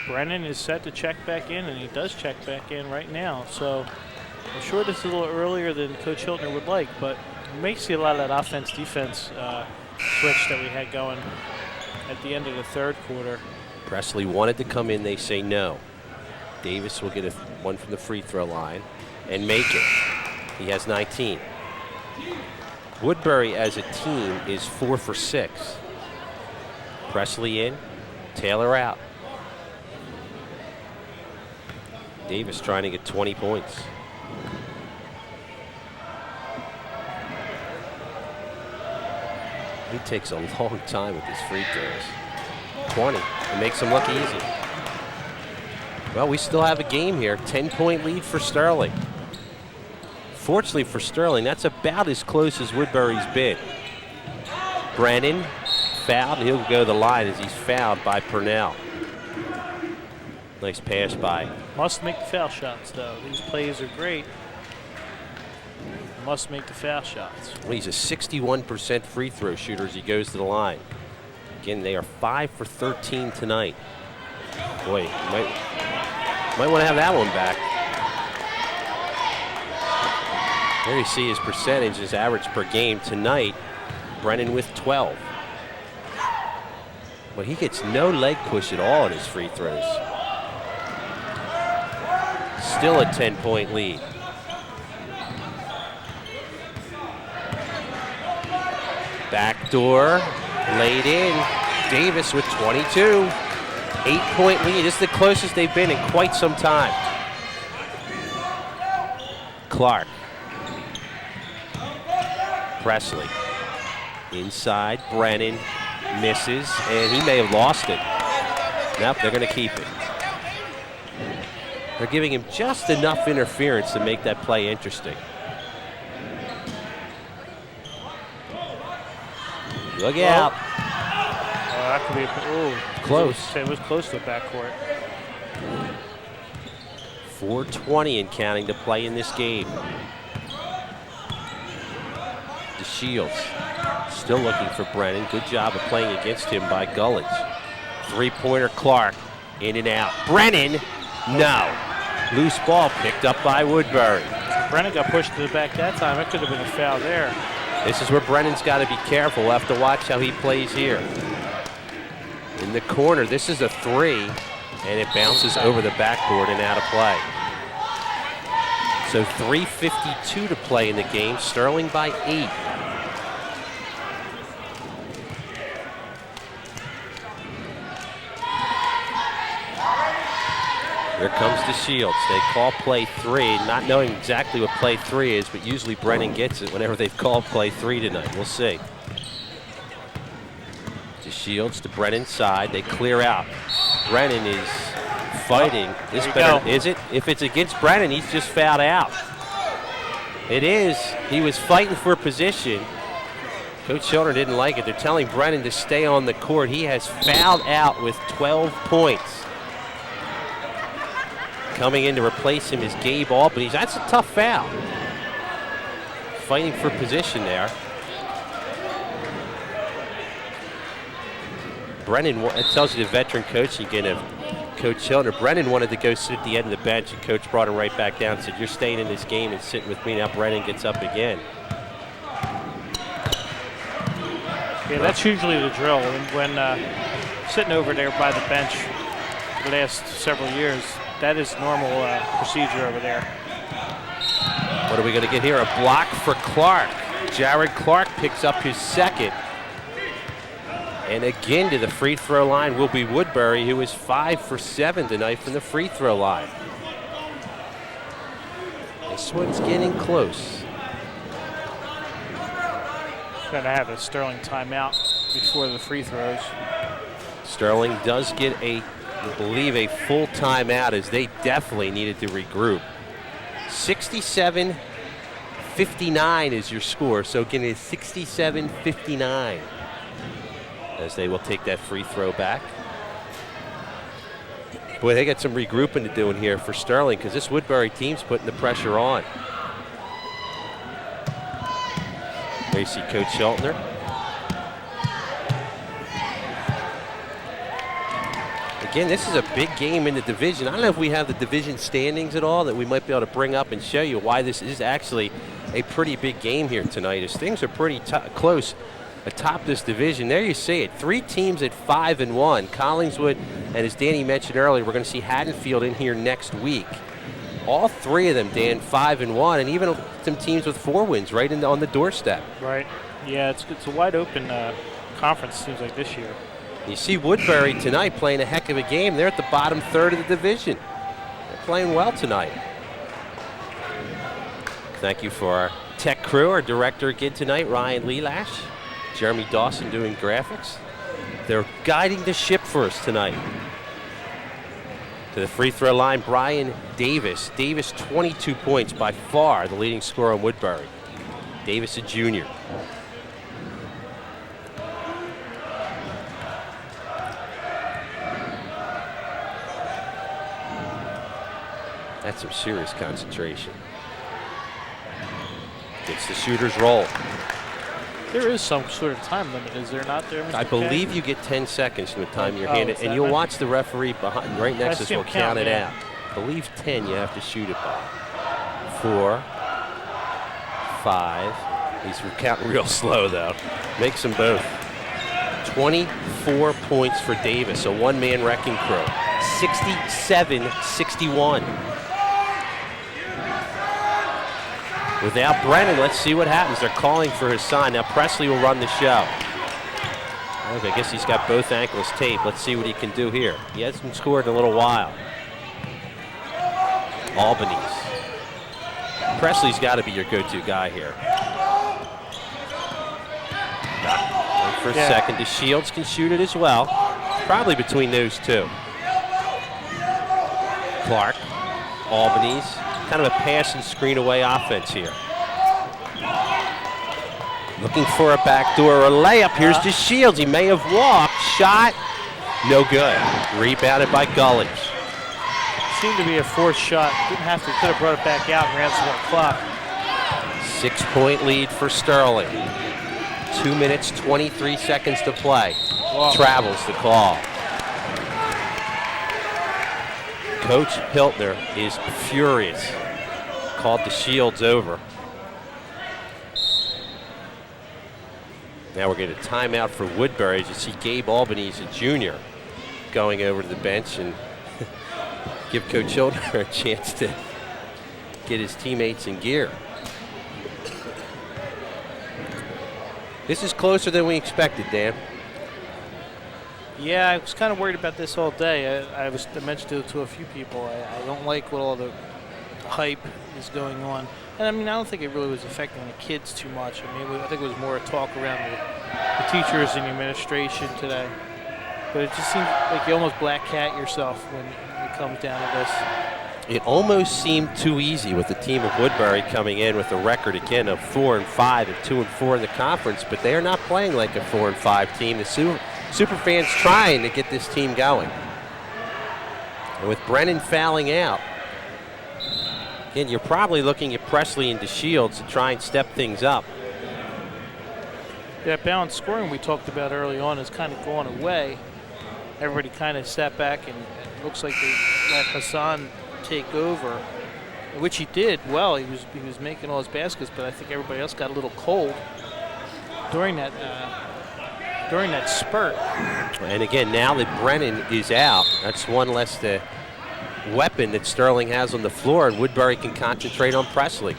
Brennan is set to check back in, and he does check back in right now. So I'm sure this is a little earlier than Coach Hiltner would like, but you may see a lot of that offense-defense switch that we had going at the end of the third quarter. Presley wanted to come in. They say no. Davis will get one from the free throw line and make it. He has 19. Woodbury as a team is 4 for 6. Presley in, Taylor out. Davis trying to get 20 points. He takes a long time with his free throws. 20. It makes him look easy. Well, we still have a game here. 10-point lead for Sterling. Fortunately for Sterling, that's about as close as Woodbury's been. Brennan fouled, and he'll go to the line as he's fouled by Purnell. Nice pass by. Must make the foul shots, though. These plays are great. Must make the foul shots. Well, he's a 61% free throw shooter as he goes to the line. Again, they are 5 for 13 tonight. Boy, might want to have that one back. There you see his percentage, his average per game tonight. Brennan with 12. But he gets no leg push at all in his free throws. Still a 10-point lead. Backdoor, laid in. Davis with 22. 8-point lead. This is the closest they've been in quite some time. Clark. Presley. Inside, Brennan misses, and he may have lost it. Nope, they're going to keep it. They're giving him just enough interference to make that play interesting. Look out. That could be close. It was close to the backcourt. 4:20 and counting to play in this game. DeShields still looking for Brennan. Good job of playing against him by Gullidge. Three-pointer Clark, in and out. Brennan, no. Loose ball picked up by Woodbury. Brennan got pushed to the back that time. That could have been a foul there. This is where Brennan's got to be careful. We'll have to watch how he plays here. In the corner, this is a three, and it bounces over the backboard and out of play. So 3:52 to play in the game. Sterling by 8. Here comes DeShields. They call play 3, not knowing exactly what play 3 is, but usually Brennan gets it whenever they've called play 3 tonight. We'll see. DeShields to Brennan's side. They clear out. Brennan is fighting. This better, is it? If it's against Brennan, he's just fouled out. It is. He was fighting for position. Coach Hiltner didn't like it. They're telling Brennan to stay on the court. He has fouled out with 12 points. Coming in to replace him is Gabe Albany. That's a tough foul. Fighting for position there. Brennan, it tells you the veteran coach again of Coach Hiltner. Brennan wanted to go sit at the end of the bench, and Coach brought him right back down and said, "You're staying in this game and sitting with me." Now Brennan gets up again. Yeah, that's usually the drill. When sitting over there by the bench the last several years, that is normal procedure over there. What are we going to get here? A block for Clark. Jared Clark picks up his second. And again to the free throw line will be Woodbury, who is 5 for 7 tonight from the free throw line. This one's getting close. Got to have a Sterling timeout before the free throws. Sterling does get I believe a full timeout, as they definitely needed to regroup. 67-59 is your score, so again it's 67-59 as they will take that free throw back. Boy, they got some regrouping to do in here for Sterling, because this Woodbury team's putting the pressure on. There you see Coach Hiltner. Again, this is a big game in the division. I don't know if we have the division standings at all that we might be able to bring up and show you why this is actually a pretty big game here tonight, as things are pretty close atop this division. There you see it. 3 teams at 5-1. Collingswood, and as Danny mentioned earlier, we're going to see Haddonfield in here next week. All 3 of them, Dan, 5-1, and even some teams with 4 wins right on the doorstep. Right. Yeah, it's a wide open conference, seems like, this year. You see Woodbury tonight playing a heck of a game. They're at the bottom third of the division. They're playing well tonight. Thank you for our tech crew, our director again tonight, Ryan Leelash. Jeremy Dawson doing graphics. They're guiding the ship for us tonight. To the free throw line, Brian Davis. Davis, 22 points, by far the leading scorer on Woodbury. Davis, a junior. That's some serious concentration. Gets the shooter's roll. There is some sort of time limit, is there not there, Mr. I believe Kay? you get 10 seconds from the time you're handed, and you'll watch the referee behind, right next to us will count it out. I believe 10 you have to shoot it by. 4, 5. He's counting real slow though. Makes them both. 24 points for Davis, a one-man wrecking crew. 67-61. Without Brennan, let's see what happens. They're calling for his sign. Now Presley will run the show. Okay, I guess he's got both ankles taped. Let's see what he can do here. He hasn't scored in a little while. Albany's. Presley's got to be your go-to guy here. Wait for a second. The Shields can shoot it as well. Probably between those 2. Clark, Albany's. Kind of a pass and screen away offense here. Looking for a backdoor or a layup. Here's the Shields. He may have walked. Shot. No good. Rebounded by Gulledge. Seemed to be a forced shot. Didn't have to. Could have brought it back out and ran some more clock. 6-point lead for Sterling. 2 minutes, 23 seconds to play. Wow. Travels the call. Coach Hiltner is furious. Called the Shields over. Now we're getting a timeout for Woodbury. As you see Gabe Albany's a junior going over to the bench and give Coach Hiltner a chance to get his teammates in gear. This is closer than we expected, Dan. Yeah, I was kind of worried about this all day. I mentioned it to a few people. I don't like what all the hype is going on. And I mean, I don't think it really was affecting the kids too much. I mean, I think it was more a talk around the teachers and the administration today. But it just seems like you almost black cat yourself when it comes down to this. It almost seemed too easy with the team of Woodbury coming in with a record again of 4-5 and 2-4 in the conference, but they are not playing like a 4-5 team. The Superfans trying to get this team going. And with Brennan fouling out, again, you're probably looking at Presley and DeShields to try and step things up. That balanced scoring we talked about early on is kind of going away. Everybody kind of sat back and it looks like they let Hassan take over, which he did well. He was making all his baskets, but I think everybody else got a little cold during that spurt. And again, now that Brennan is out, that's one less weapon that Sterling has on the floor, and Woodbury can concentrate on Presley.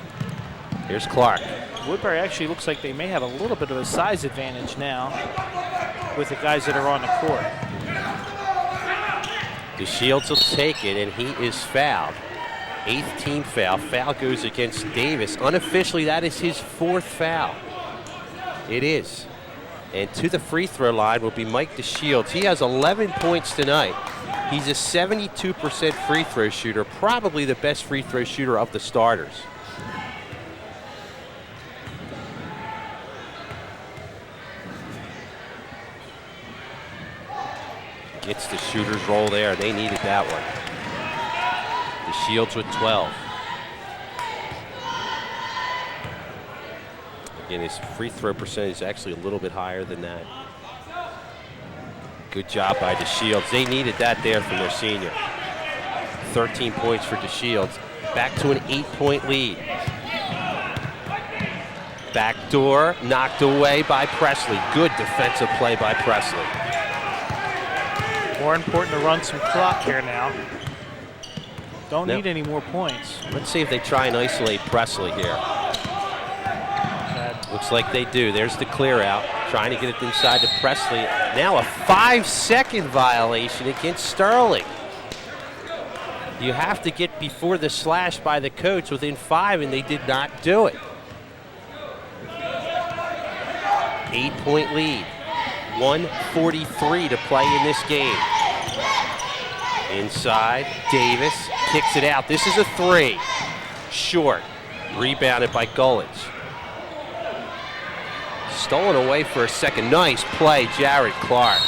Here's Clark. Woodbury actually looks like they may have a little bit of a size advantage now with the guys that are on the court. DeShields will take it, and he is fouled. 8th team foul. Foul goes against Davis. Unofficially, that is his 4th foul. It is. And to the free throw line will be Mike DeShields. He has 11 points tonight. He's a 72% free throw shooter, probably the best free throw shooter of the starters. Gets the shooter's roll there. They needed that one. DeShields with 12. Again, his free throw percentage is actually a little bit higher than that. Good job by DeShields. They needed that there from their senior. 13 points for DeShields. Back to an 8-point lead. Backdoor knocked away by Presley. Good defensive play by Presley. More important to run some clock here now. Don't need any more points. Let's see if they try and isolate Presley here. Looks like they do. There's the clear out. Trying to get it inside to Presley. Now a 5-second violation against Sterling. You have to get before the slash by the coach within 5, and they did not do it. 8-point lead. 1:43 to play in this game. Inside, Davis kicks it out. This is a 3. Short. Rebounded by Gullidge. Stolen away for a second. Nice play, Jared Clark.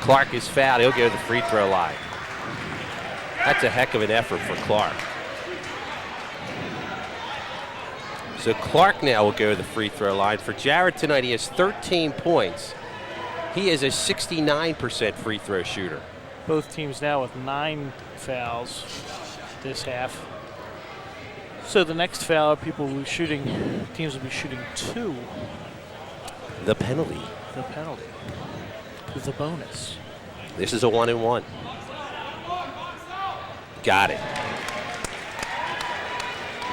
Clark is fouled. He'll go to the free throw line. That's a heck of an effort for Clark. So Clark now will go to the free throw line. For Jared tonight, he has 13 points. He is a 69% free throw shooter. Both teams now with 9 fouls this half. So the next foul, teams will be shooting 2. The penalty. The penalty. With a bonus. This is a 1-and-1. Got it.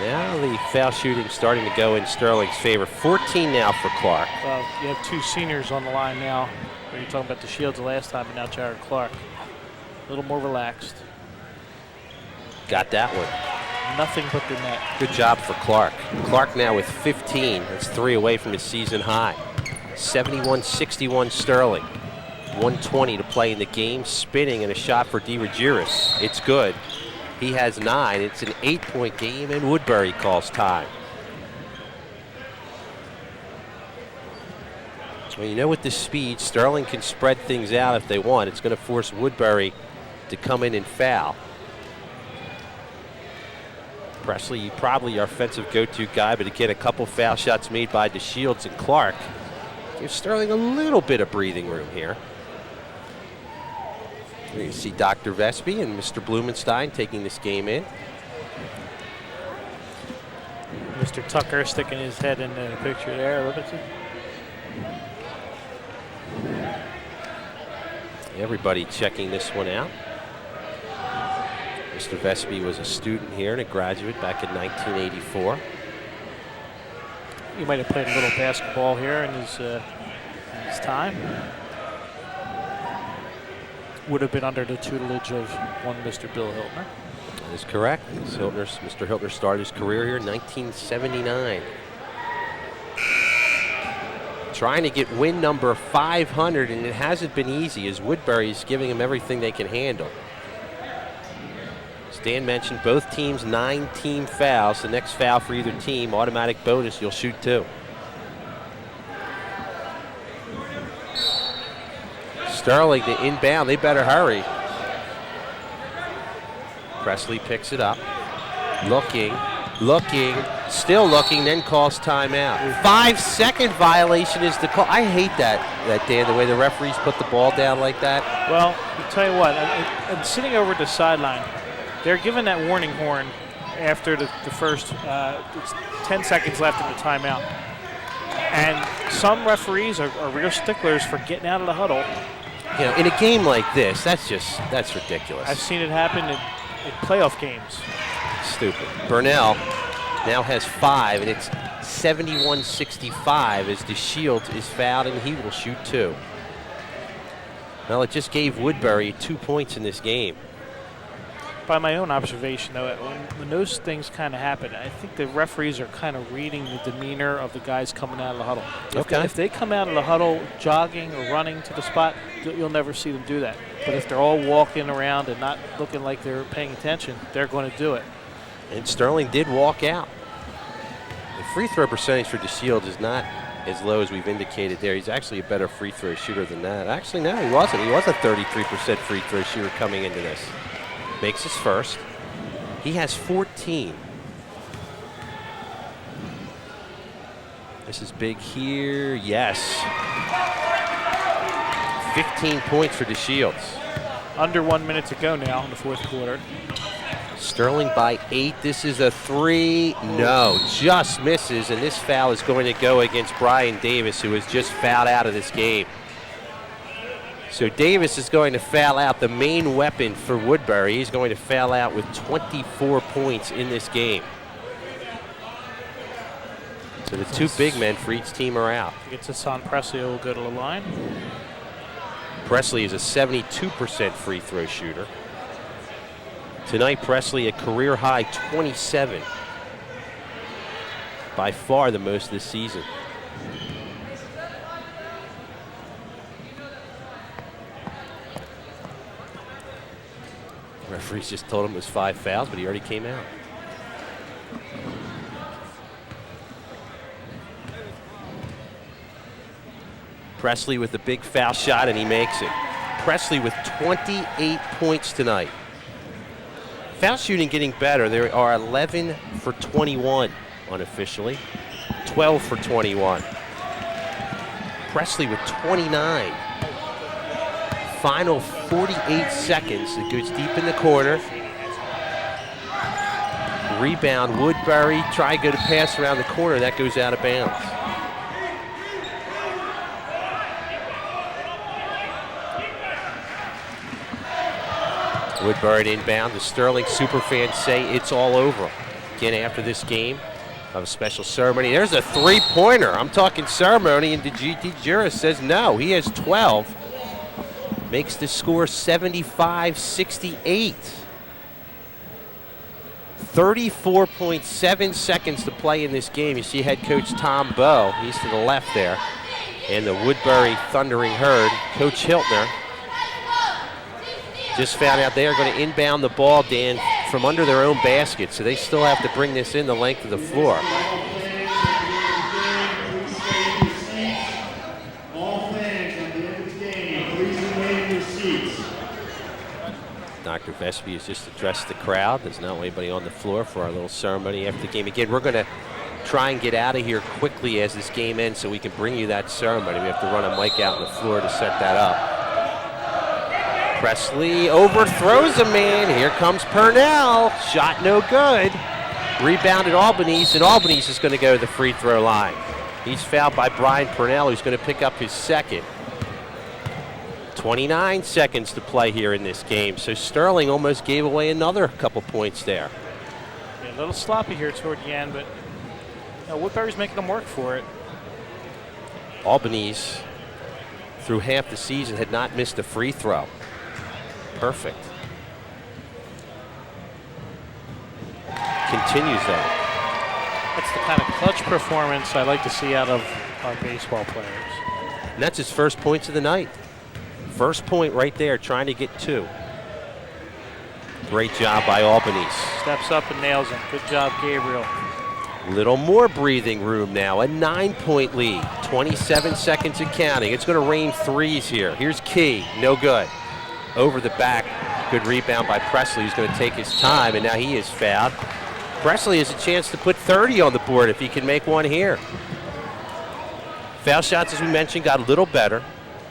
Now the foul shooting starting to go in Sterling's favor. 14 now for Clark. Well, you have 2 seniors on the line now. We were talking about DeShields the last time, and now Jared Clark. A little more relaxed. Got that one. Nothing but the net. Good job for Clark. Clark now with 15. That's 3 away from his season high. 71-61 Sterling. 1:20 to play in the game. Spinning and a shot for DeRogeris. It's good. He has 9. It's an 8-point game, and Woodbury calls time. Well, you know, with the speed, Sterling can spread things out if they want. It's going to force Woodbury to come in and foul. Presley, you probably our offensive go-to guy, but again, a couple foul shots made by DeShields and Clark. Give Sterling a little bit of breathing room here. You see Dr. Vespi and Mr. Blumenstein taking this game in. Mr. Tucker sticking his head in the picture there. Look at it. Everybody checking this one out. Mr. Vespi was a student here and a graduate back in 1984. He might have played a little basketball here in his time. Would have been under the tutelage of one Mr. Bill Hiltner. That is correct. Mr. Hiltner started his career here in 1979. Trying to get win number 500, and it hasn't been easy as Woodbury's giving him everything they can handle. As Dan mentioned, both teams 9 team fouls. The next foul for either team, automatic bonus, you'll shoot 2. Sterling to inbound, they better hurry. Presley picks it up. Looking, still looking, then calls timeout. 5-second violation is the call. I hate that, Dan, the way the referees put the ball down like that. Well, I'll tell you what, I'm sitting over at the sideline. They're given that warning horn after the first, it's 10 seconds left in the timeout. And some referees are real sticklers for getting out of the huddle. You know, in a game like this, that's ridiculous. I've seen it happen in playoff games. Stupid. Burnell now has 5, and it's 71-65 as DeShields is fouled, and he will shoot 2. Well, it just gave Woodbury 2 points in this game. By my own observation, though, when those things kind of happen, I think the referees are kind of reading the demeanor of the guys coming out of the huddle. If they come out of the huddle jogging or running to the spot, you'll never see them do that. But if they're all walking around and not looking like they're paying attention, they're going to do it. And Sterling did walk out. The free throw percentage for DeShields is not as low as we've indicated there. He's actually a better free throw shooter than that. Actually, no, he wasn't. He was a 33% free throw shooter coming into this. Makes his first. He has 14. This is big here. Yes. 15 points for DeShields. Under 1 minute to go now in the fourth quarter. Sterling by 8. This is a 3. No, just misses, and this foul is going to go against Brian Davis, who was just fouled out of this game. So Davis is going to foul out, the main weapon for Woodbury. He's going to foul out with 24 points in this game. So the two big men for each team are out. Gets us on Presley, who will go to the line. Presley is a 72% free throw shooter. Tonight, Presley a career high 27. By far the most this season. The referees just told him it was 5 fouls, but he already came out. Presley with the big foul shot, and he makes it. Presley with 28 points tonight. Foul shooting getting better. There are 11 for 21 unofficially, 12 for 21. Presley with 29. Final 48 seconds. It goes deep in the corner. Rebound, Woodbury. Try to go to pass around the corner. That goes out of bounds. Woodbury inbound. The Sterling superfans say it's all over. Again, after this game of a special ceremony. There's a three-pointer. I'm talking ceremony, and DeGiura says no. He has 12. Makes the score 75-68. 34.7 seconds to play in this game. You see head coach Tom Bowe. He's to the left there. And the Woodbury Thundering Herd, Coach Hiltner, just found out they are going to inbound the ball, Dan, from under their own basket. So they still have to bring this in the length of the floor. Dr. Vespi has just addressed the crowd. There's not anybody on the floor for our little ceremony after the game. Again, we're going to try and get out of here quickly as this game ends so we can bring you that ceremony. We have to run a mic out on the floor to set that up. Presley overthrows a man. Here comes Purnell. Shot no good. Rebounded Albanese, and Albanese is going to go to the free throw line. He's fouled by Brian Purnell, who's going to pick up his second. 29 seconds to play here in this game. So Sterling almost gave away another couple points there. Yeah, a little sloppy here toward the end, but Woodbury's making them work for it. Albanese, through half the season, had not missed a free throw. Perfect. Continues that. That's the kind of clutch performance I like to see out of our baseball players. And that's his first points of the night. First point right there, trying to get 2. Great job by Albanese. Steps up and nails him. Good job, Gabriel. Little more breathing room now. A 9-point lead. 27 seconds and counting. It's going to rain threes here. Here's Key. No good. Over the back. Good rebound by Presley, who's going to take his time, and now he is fouled. Presley has a chance to put 30 on the board if he can make one here. Foul shots, as we mentioned, got a little better.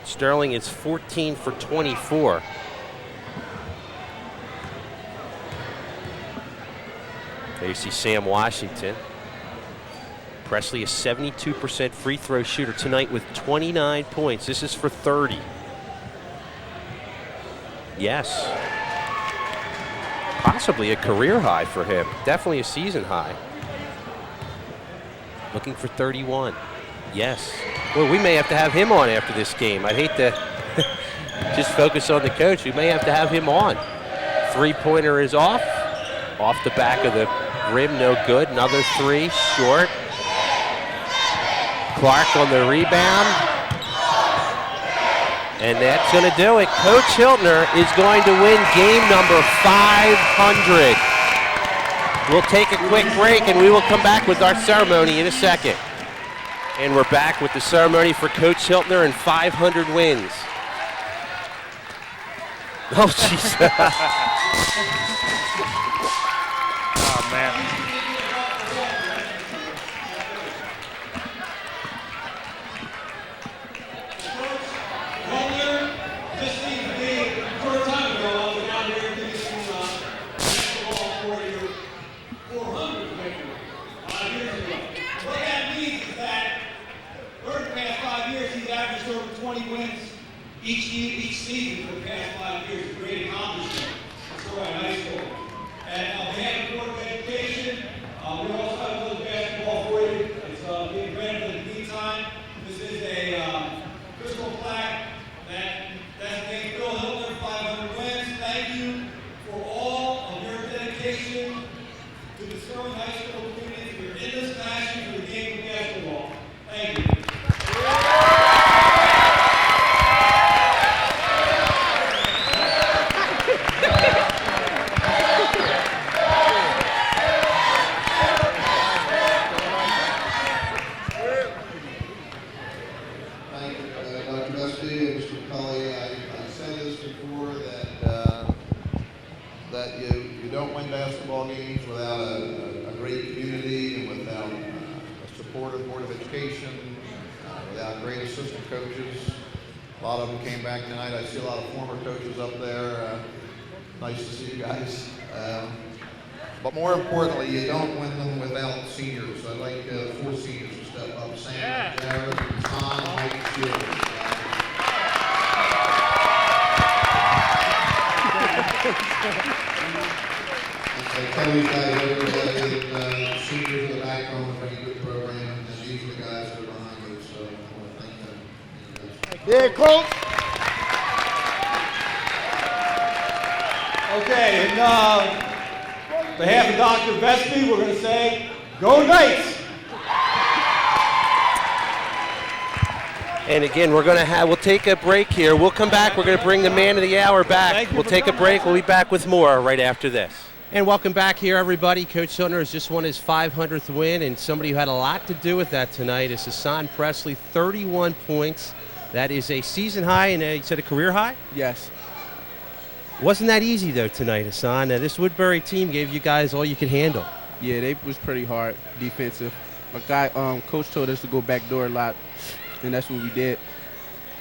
Sterling is 14 for 24. There you see Sam Washington. Presley, a 72% free throw shooter tonight with 29 points. This is for 30. Yes. Possibly a career high for him. Definitely a season high. Looking for 31. Yes. Well, we may have to have him on after this game. I'd hate to just focus on the coach. We may have to have him on. Three-pointer is off. Off the back of the rim, no good. Another 3, short. Clark on the rebound. And that's going to do it. Coach Hiltner is going to win game number 500. We'll take a quick break, and we will come back with our ceremony in a second. And we're back with the ceremony for Coach Hiltner and 500 wins. Oh, jeez. Oh, man. 20 wins each season for the past 5 years. A great accomplishment for Sterling High School. And on behalf of the Board of Education, we also have a little basketball for you. It's being granted in the meantime. This is a crystal plaque that designates Bill Hiltner 500 wins. Thank you for all of your dedication to the Sterling High School community, for your endless passion for the game of basketball. Thank you. That you don't win basketball games without a great community and without a supportive Board of Education, without great assistant coaches. A lot of them came back tonight. I see a lot of former coaches up there. Nice to see you guys. But more importantly, you don't win them without seniors. I'd like 4 seniors to step up. Sam, Jared, Tom, Mike, Shields. I tell these guys every day that seniors are the backbone for any good program, and these are the guys that are behind it, so I want to thank them. Yeah, Coach. Okay, and on behalf of Dr. Vespi, we're going to say, go Knights! And again, we'll take a break here. We'll come back. We're going to bring the man of the hour back. We'll take a break. We'll be back with more right after this. And welcome back here, everybody. Coach Hiltner has just won his 500th win, and somebody who had a lot to do with that tonight is Hassan Presley, 31 points. That is a season high, and you said a career high? Yes. Wasn't that easy, though, tonight, Hassan? This Woodbury team gave you guys all you could handle. Yeah, they was pretty hard defensive. My guy, coach told us to go back door a lot, and that's what we did.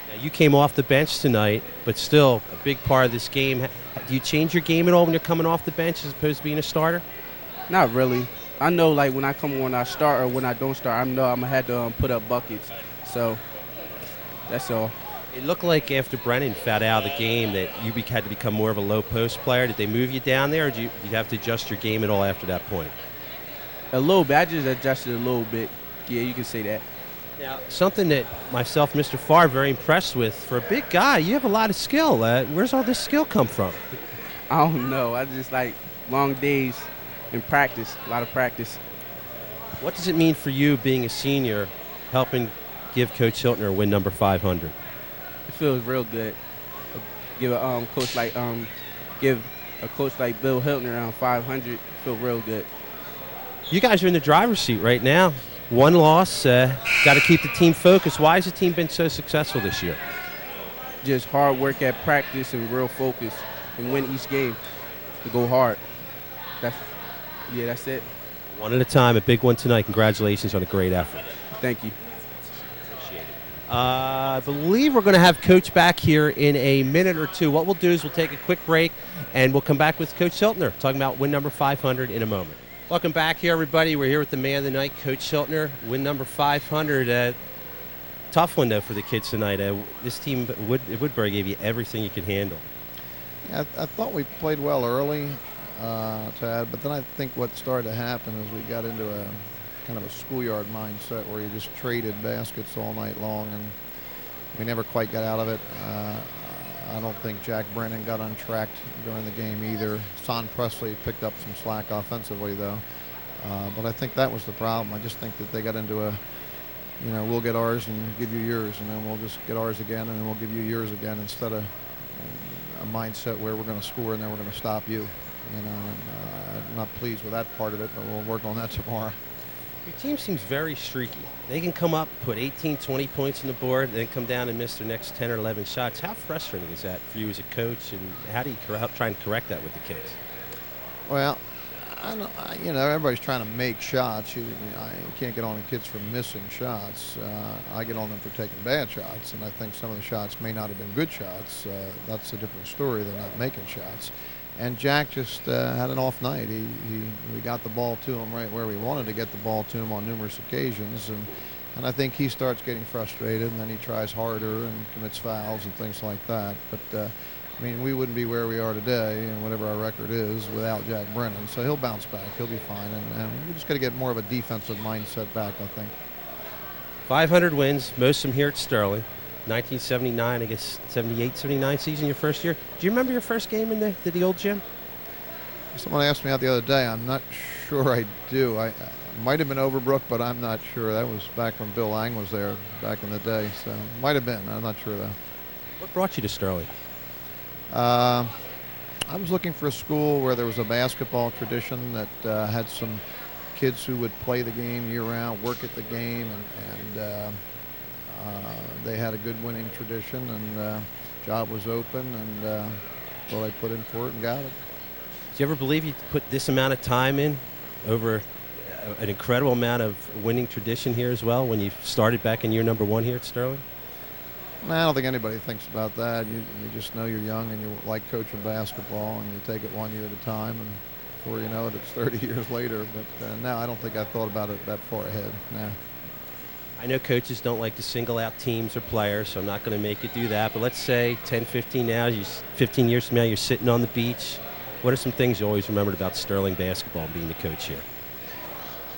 Now, you came off the bench tonight, but still a big part of this game. Do you change your game at all when you're coming off the bench as opposed to being a starter? Not really. I know, like, when I come on, I start, or when I don't start, I know I'm going to have to put up buckets. So that's all. It looked like after Brennan fouled out of the game that you had to become more of a low post player. Did they move you down there, or did you have to adjust your game at all after that point? A little bit. I just adjusted a little bit. Yeah, you can say that. Now, something that myself, Mr. Farr, very impressed with, for a big guy, you have a lot of skill. Where's all this skill come from? I don't know. I just like long days and practice, a lot of practice. What does it mean for you being a senior, helping give Coach Hiltner a win number 500? It feels real good. Give a coach like Bill Hiltner 500. Feel real good. You guys are in the driver's seat right now. One loss, got to keep the team focused. Why has the team been so successful this year? Just hard work at practice and real focus, and win each game. To go hard. That's it. One at a time, a big one tonight. Congratulations on a great effort. Thank you. Appreciate it. I believe we're going to have Coach back here in a minute or two. What we'll do is we'll take a quick break, and we'll come back with Coach Hiltner, talking about win number 500 in a moment. Welcome back here, everybody. We're here with the man of the night, Coach Hiltner. Win number 500. Tough one, though, for the kids tonight. This team, Woodbury, gave you everything you could handle. Yeah, I thought we played well early, Tad, but then I think what started to happen is we got into a kind of a schoolyard mindset where you just traded baskets all night long, and we never quite got out of it. I don't think Jack Brennan got untracked during the game either. Son Presley picked up some slack offensively, though. But I think that was the problem. I just think that they got into a, we'll get ours and give you yours, and then we'll just get ours again, and then we'll give you yours again, instead of a mindset where we're going to score and then we're going to stop you. I'm not pleased with that part of it, but we'll work on that tomorrow. Your team seems very streaky. They can come up, put 18, 20 points on the board, then come down and miss their next 10 or 11 shots. How frustrating is that for you as a coach, and how do you help try and correct that with the kids? Well, everybody's trying to make shots. You can't get on the kids for missing shots. I get on them for taking bad shots, and I think some of the shots may not have been good shots. That's a different story than not making shots. And Jack just had an off night. We got the ball to him right where we wanted to get the ball to him on numerous occasions, and And I think he starts getting frustrated, and then he tries harder and commits fouls and things like that. But, I mean, we wouldn't be where we are today and whatever our record is without Jack Brennan. So he'll bounce back. He'll be fine. And we just got to get more of a defensive mindset back, I think. 500 wins, most of them here at Sterling. 1979, I guess 78, 79 season, your first year. Do you remember your first game in the old gym? Someone asked me out the other day. I'm not sure I do. I might have been Overbrook, but I'm not sure. That was back when Bill Lang was there back in the day. So might have been. I'm not sure, though. What brought you to Sterling? I was looking for a school where there was a basketball tradition that had some kids who would play the game year-round, work at the game, and they had a good winning tradition, and job was open, and well, I put in for it and got it. Did you ever believe you'd put this amount of time in over an incredible amount of winning tradition here as well when you started back in year number 1 here at Sterling? No, I don't think anybody thinks about that. You just know you're young and you like coaching basketball, and you take it 1 year at a time, and before you know it, it's 30 years later. But no, I don't think I thought about it that far ahead. No. I know coaches don't like to single out teams or players, so I'm not going to make you do that. But let's say 10, 15 years from now, you're sitting on the beach. What are some things you always remembered about Sterling basketball and being the coach here?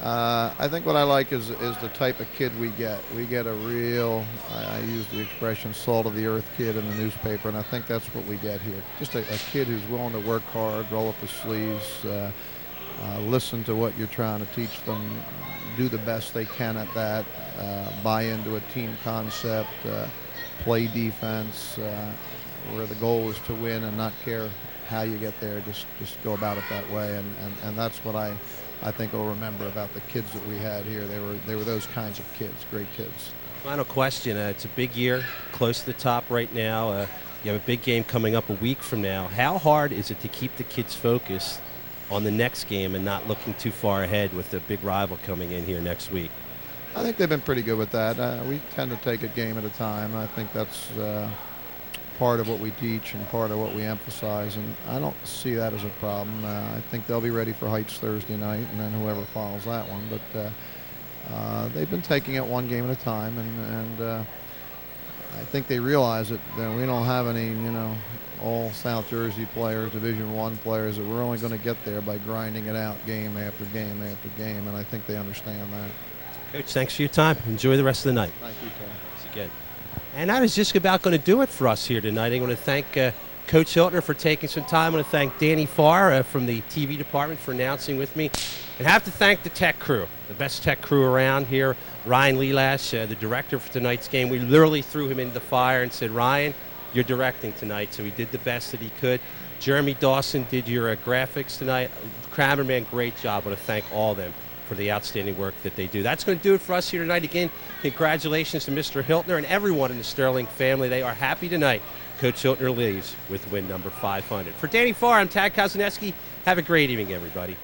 I think what I like is the type of kid we get. We get a real, I use the expression, salt of the earth kid in the newspaper, and I think that's what we get here. Just a kid who's willing to work hard, roll up his sleeves, listen to what you're trying to teach them, do the best they can at that, buy into a team concept, play defense, where the goal is to win and not care how you get there, just go about it that way, and that's what I think I'll remember about the kids that we had here. They were those kinds of kids, great kids. Final question. It's a big year, close to the top right now. You have a big game coming up a week from now. How hard is it to keep the kids focused on the next game and not looking too far ahead with the big rival coming in here next week? I think they've been pretty good with that. We tend to take a game at a time. I think that's part of what we teach and part of what we emphasize, and I don't see that as a problem. I think they'll be ready for Heights Thursday night, and then whoever follows that one. But they've been taking it one game at a time, and I think they realize that we don't have any, all South Jersey players, Division I players, that we're only going to get there by grinding it out game after game after game, and I think they understand that. Coach, thanks for your time. Enjoy the rest of the night. Thank you, Tom. Thanks again. And that is just about going to do it for us here tonight. I want to thank Coach Hiltner for taking some time. I want to thank Danny Farr from the TV department for announcing with me. And have to thank the tech crew, the best tech crew around here. Ryan Lelash, the director for tonight's game. We literally threw him into the fire and said, Ryan, you're directing tonight. So he did the best that he could. Jeremy Dawson did your graphics tonight. Kramerman, great job. I want to thank all of them for the outstanding work that they do. That's going to do it for us here tonight. Again, congratulations to Mr. Hiltner and everyone in the Sterling family. They are happy tonight. Coach Hiltner leaves with win number 500. For Danny Farr, I'm Tad Kozaneski. Have a great evening, everybody.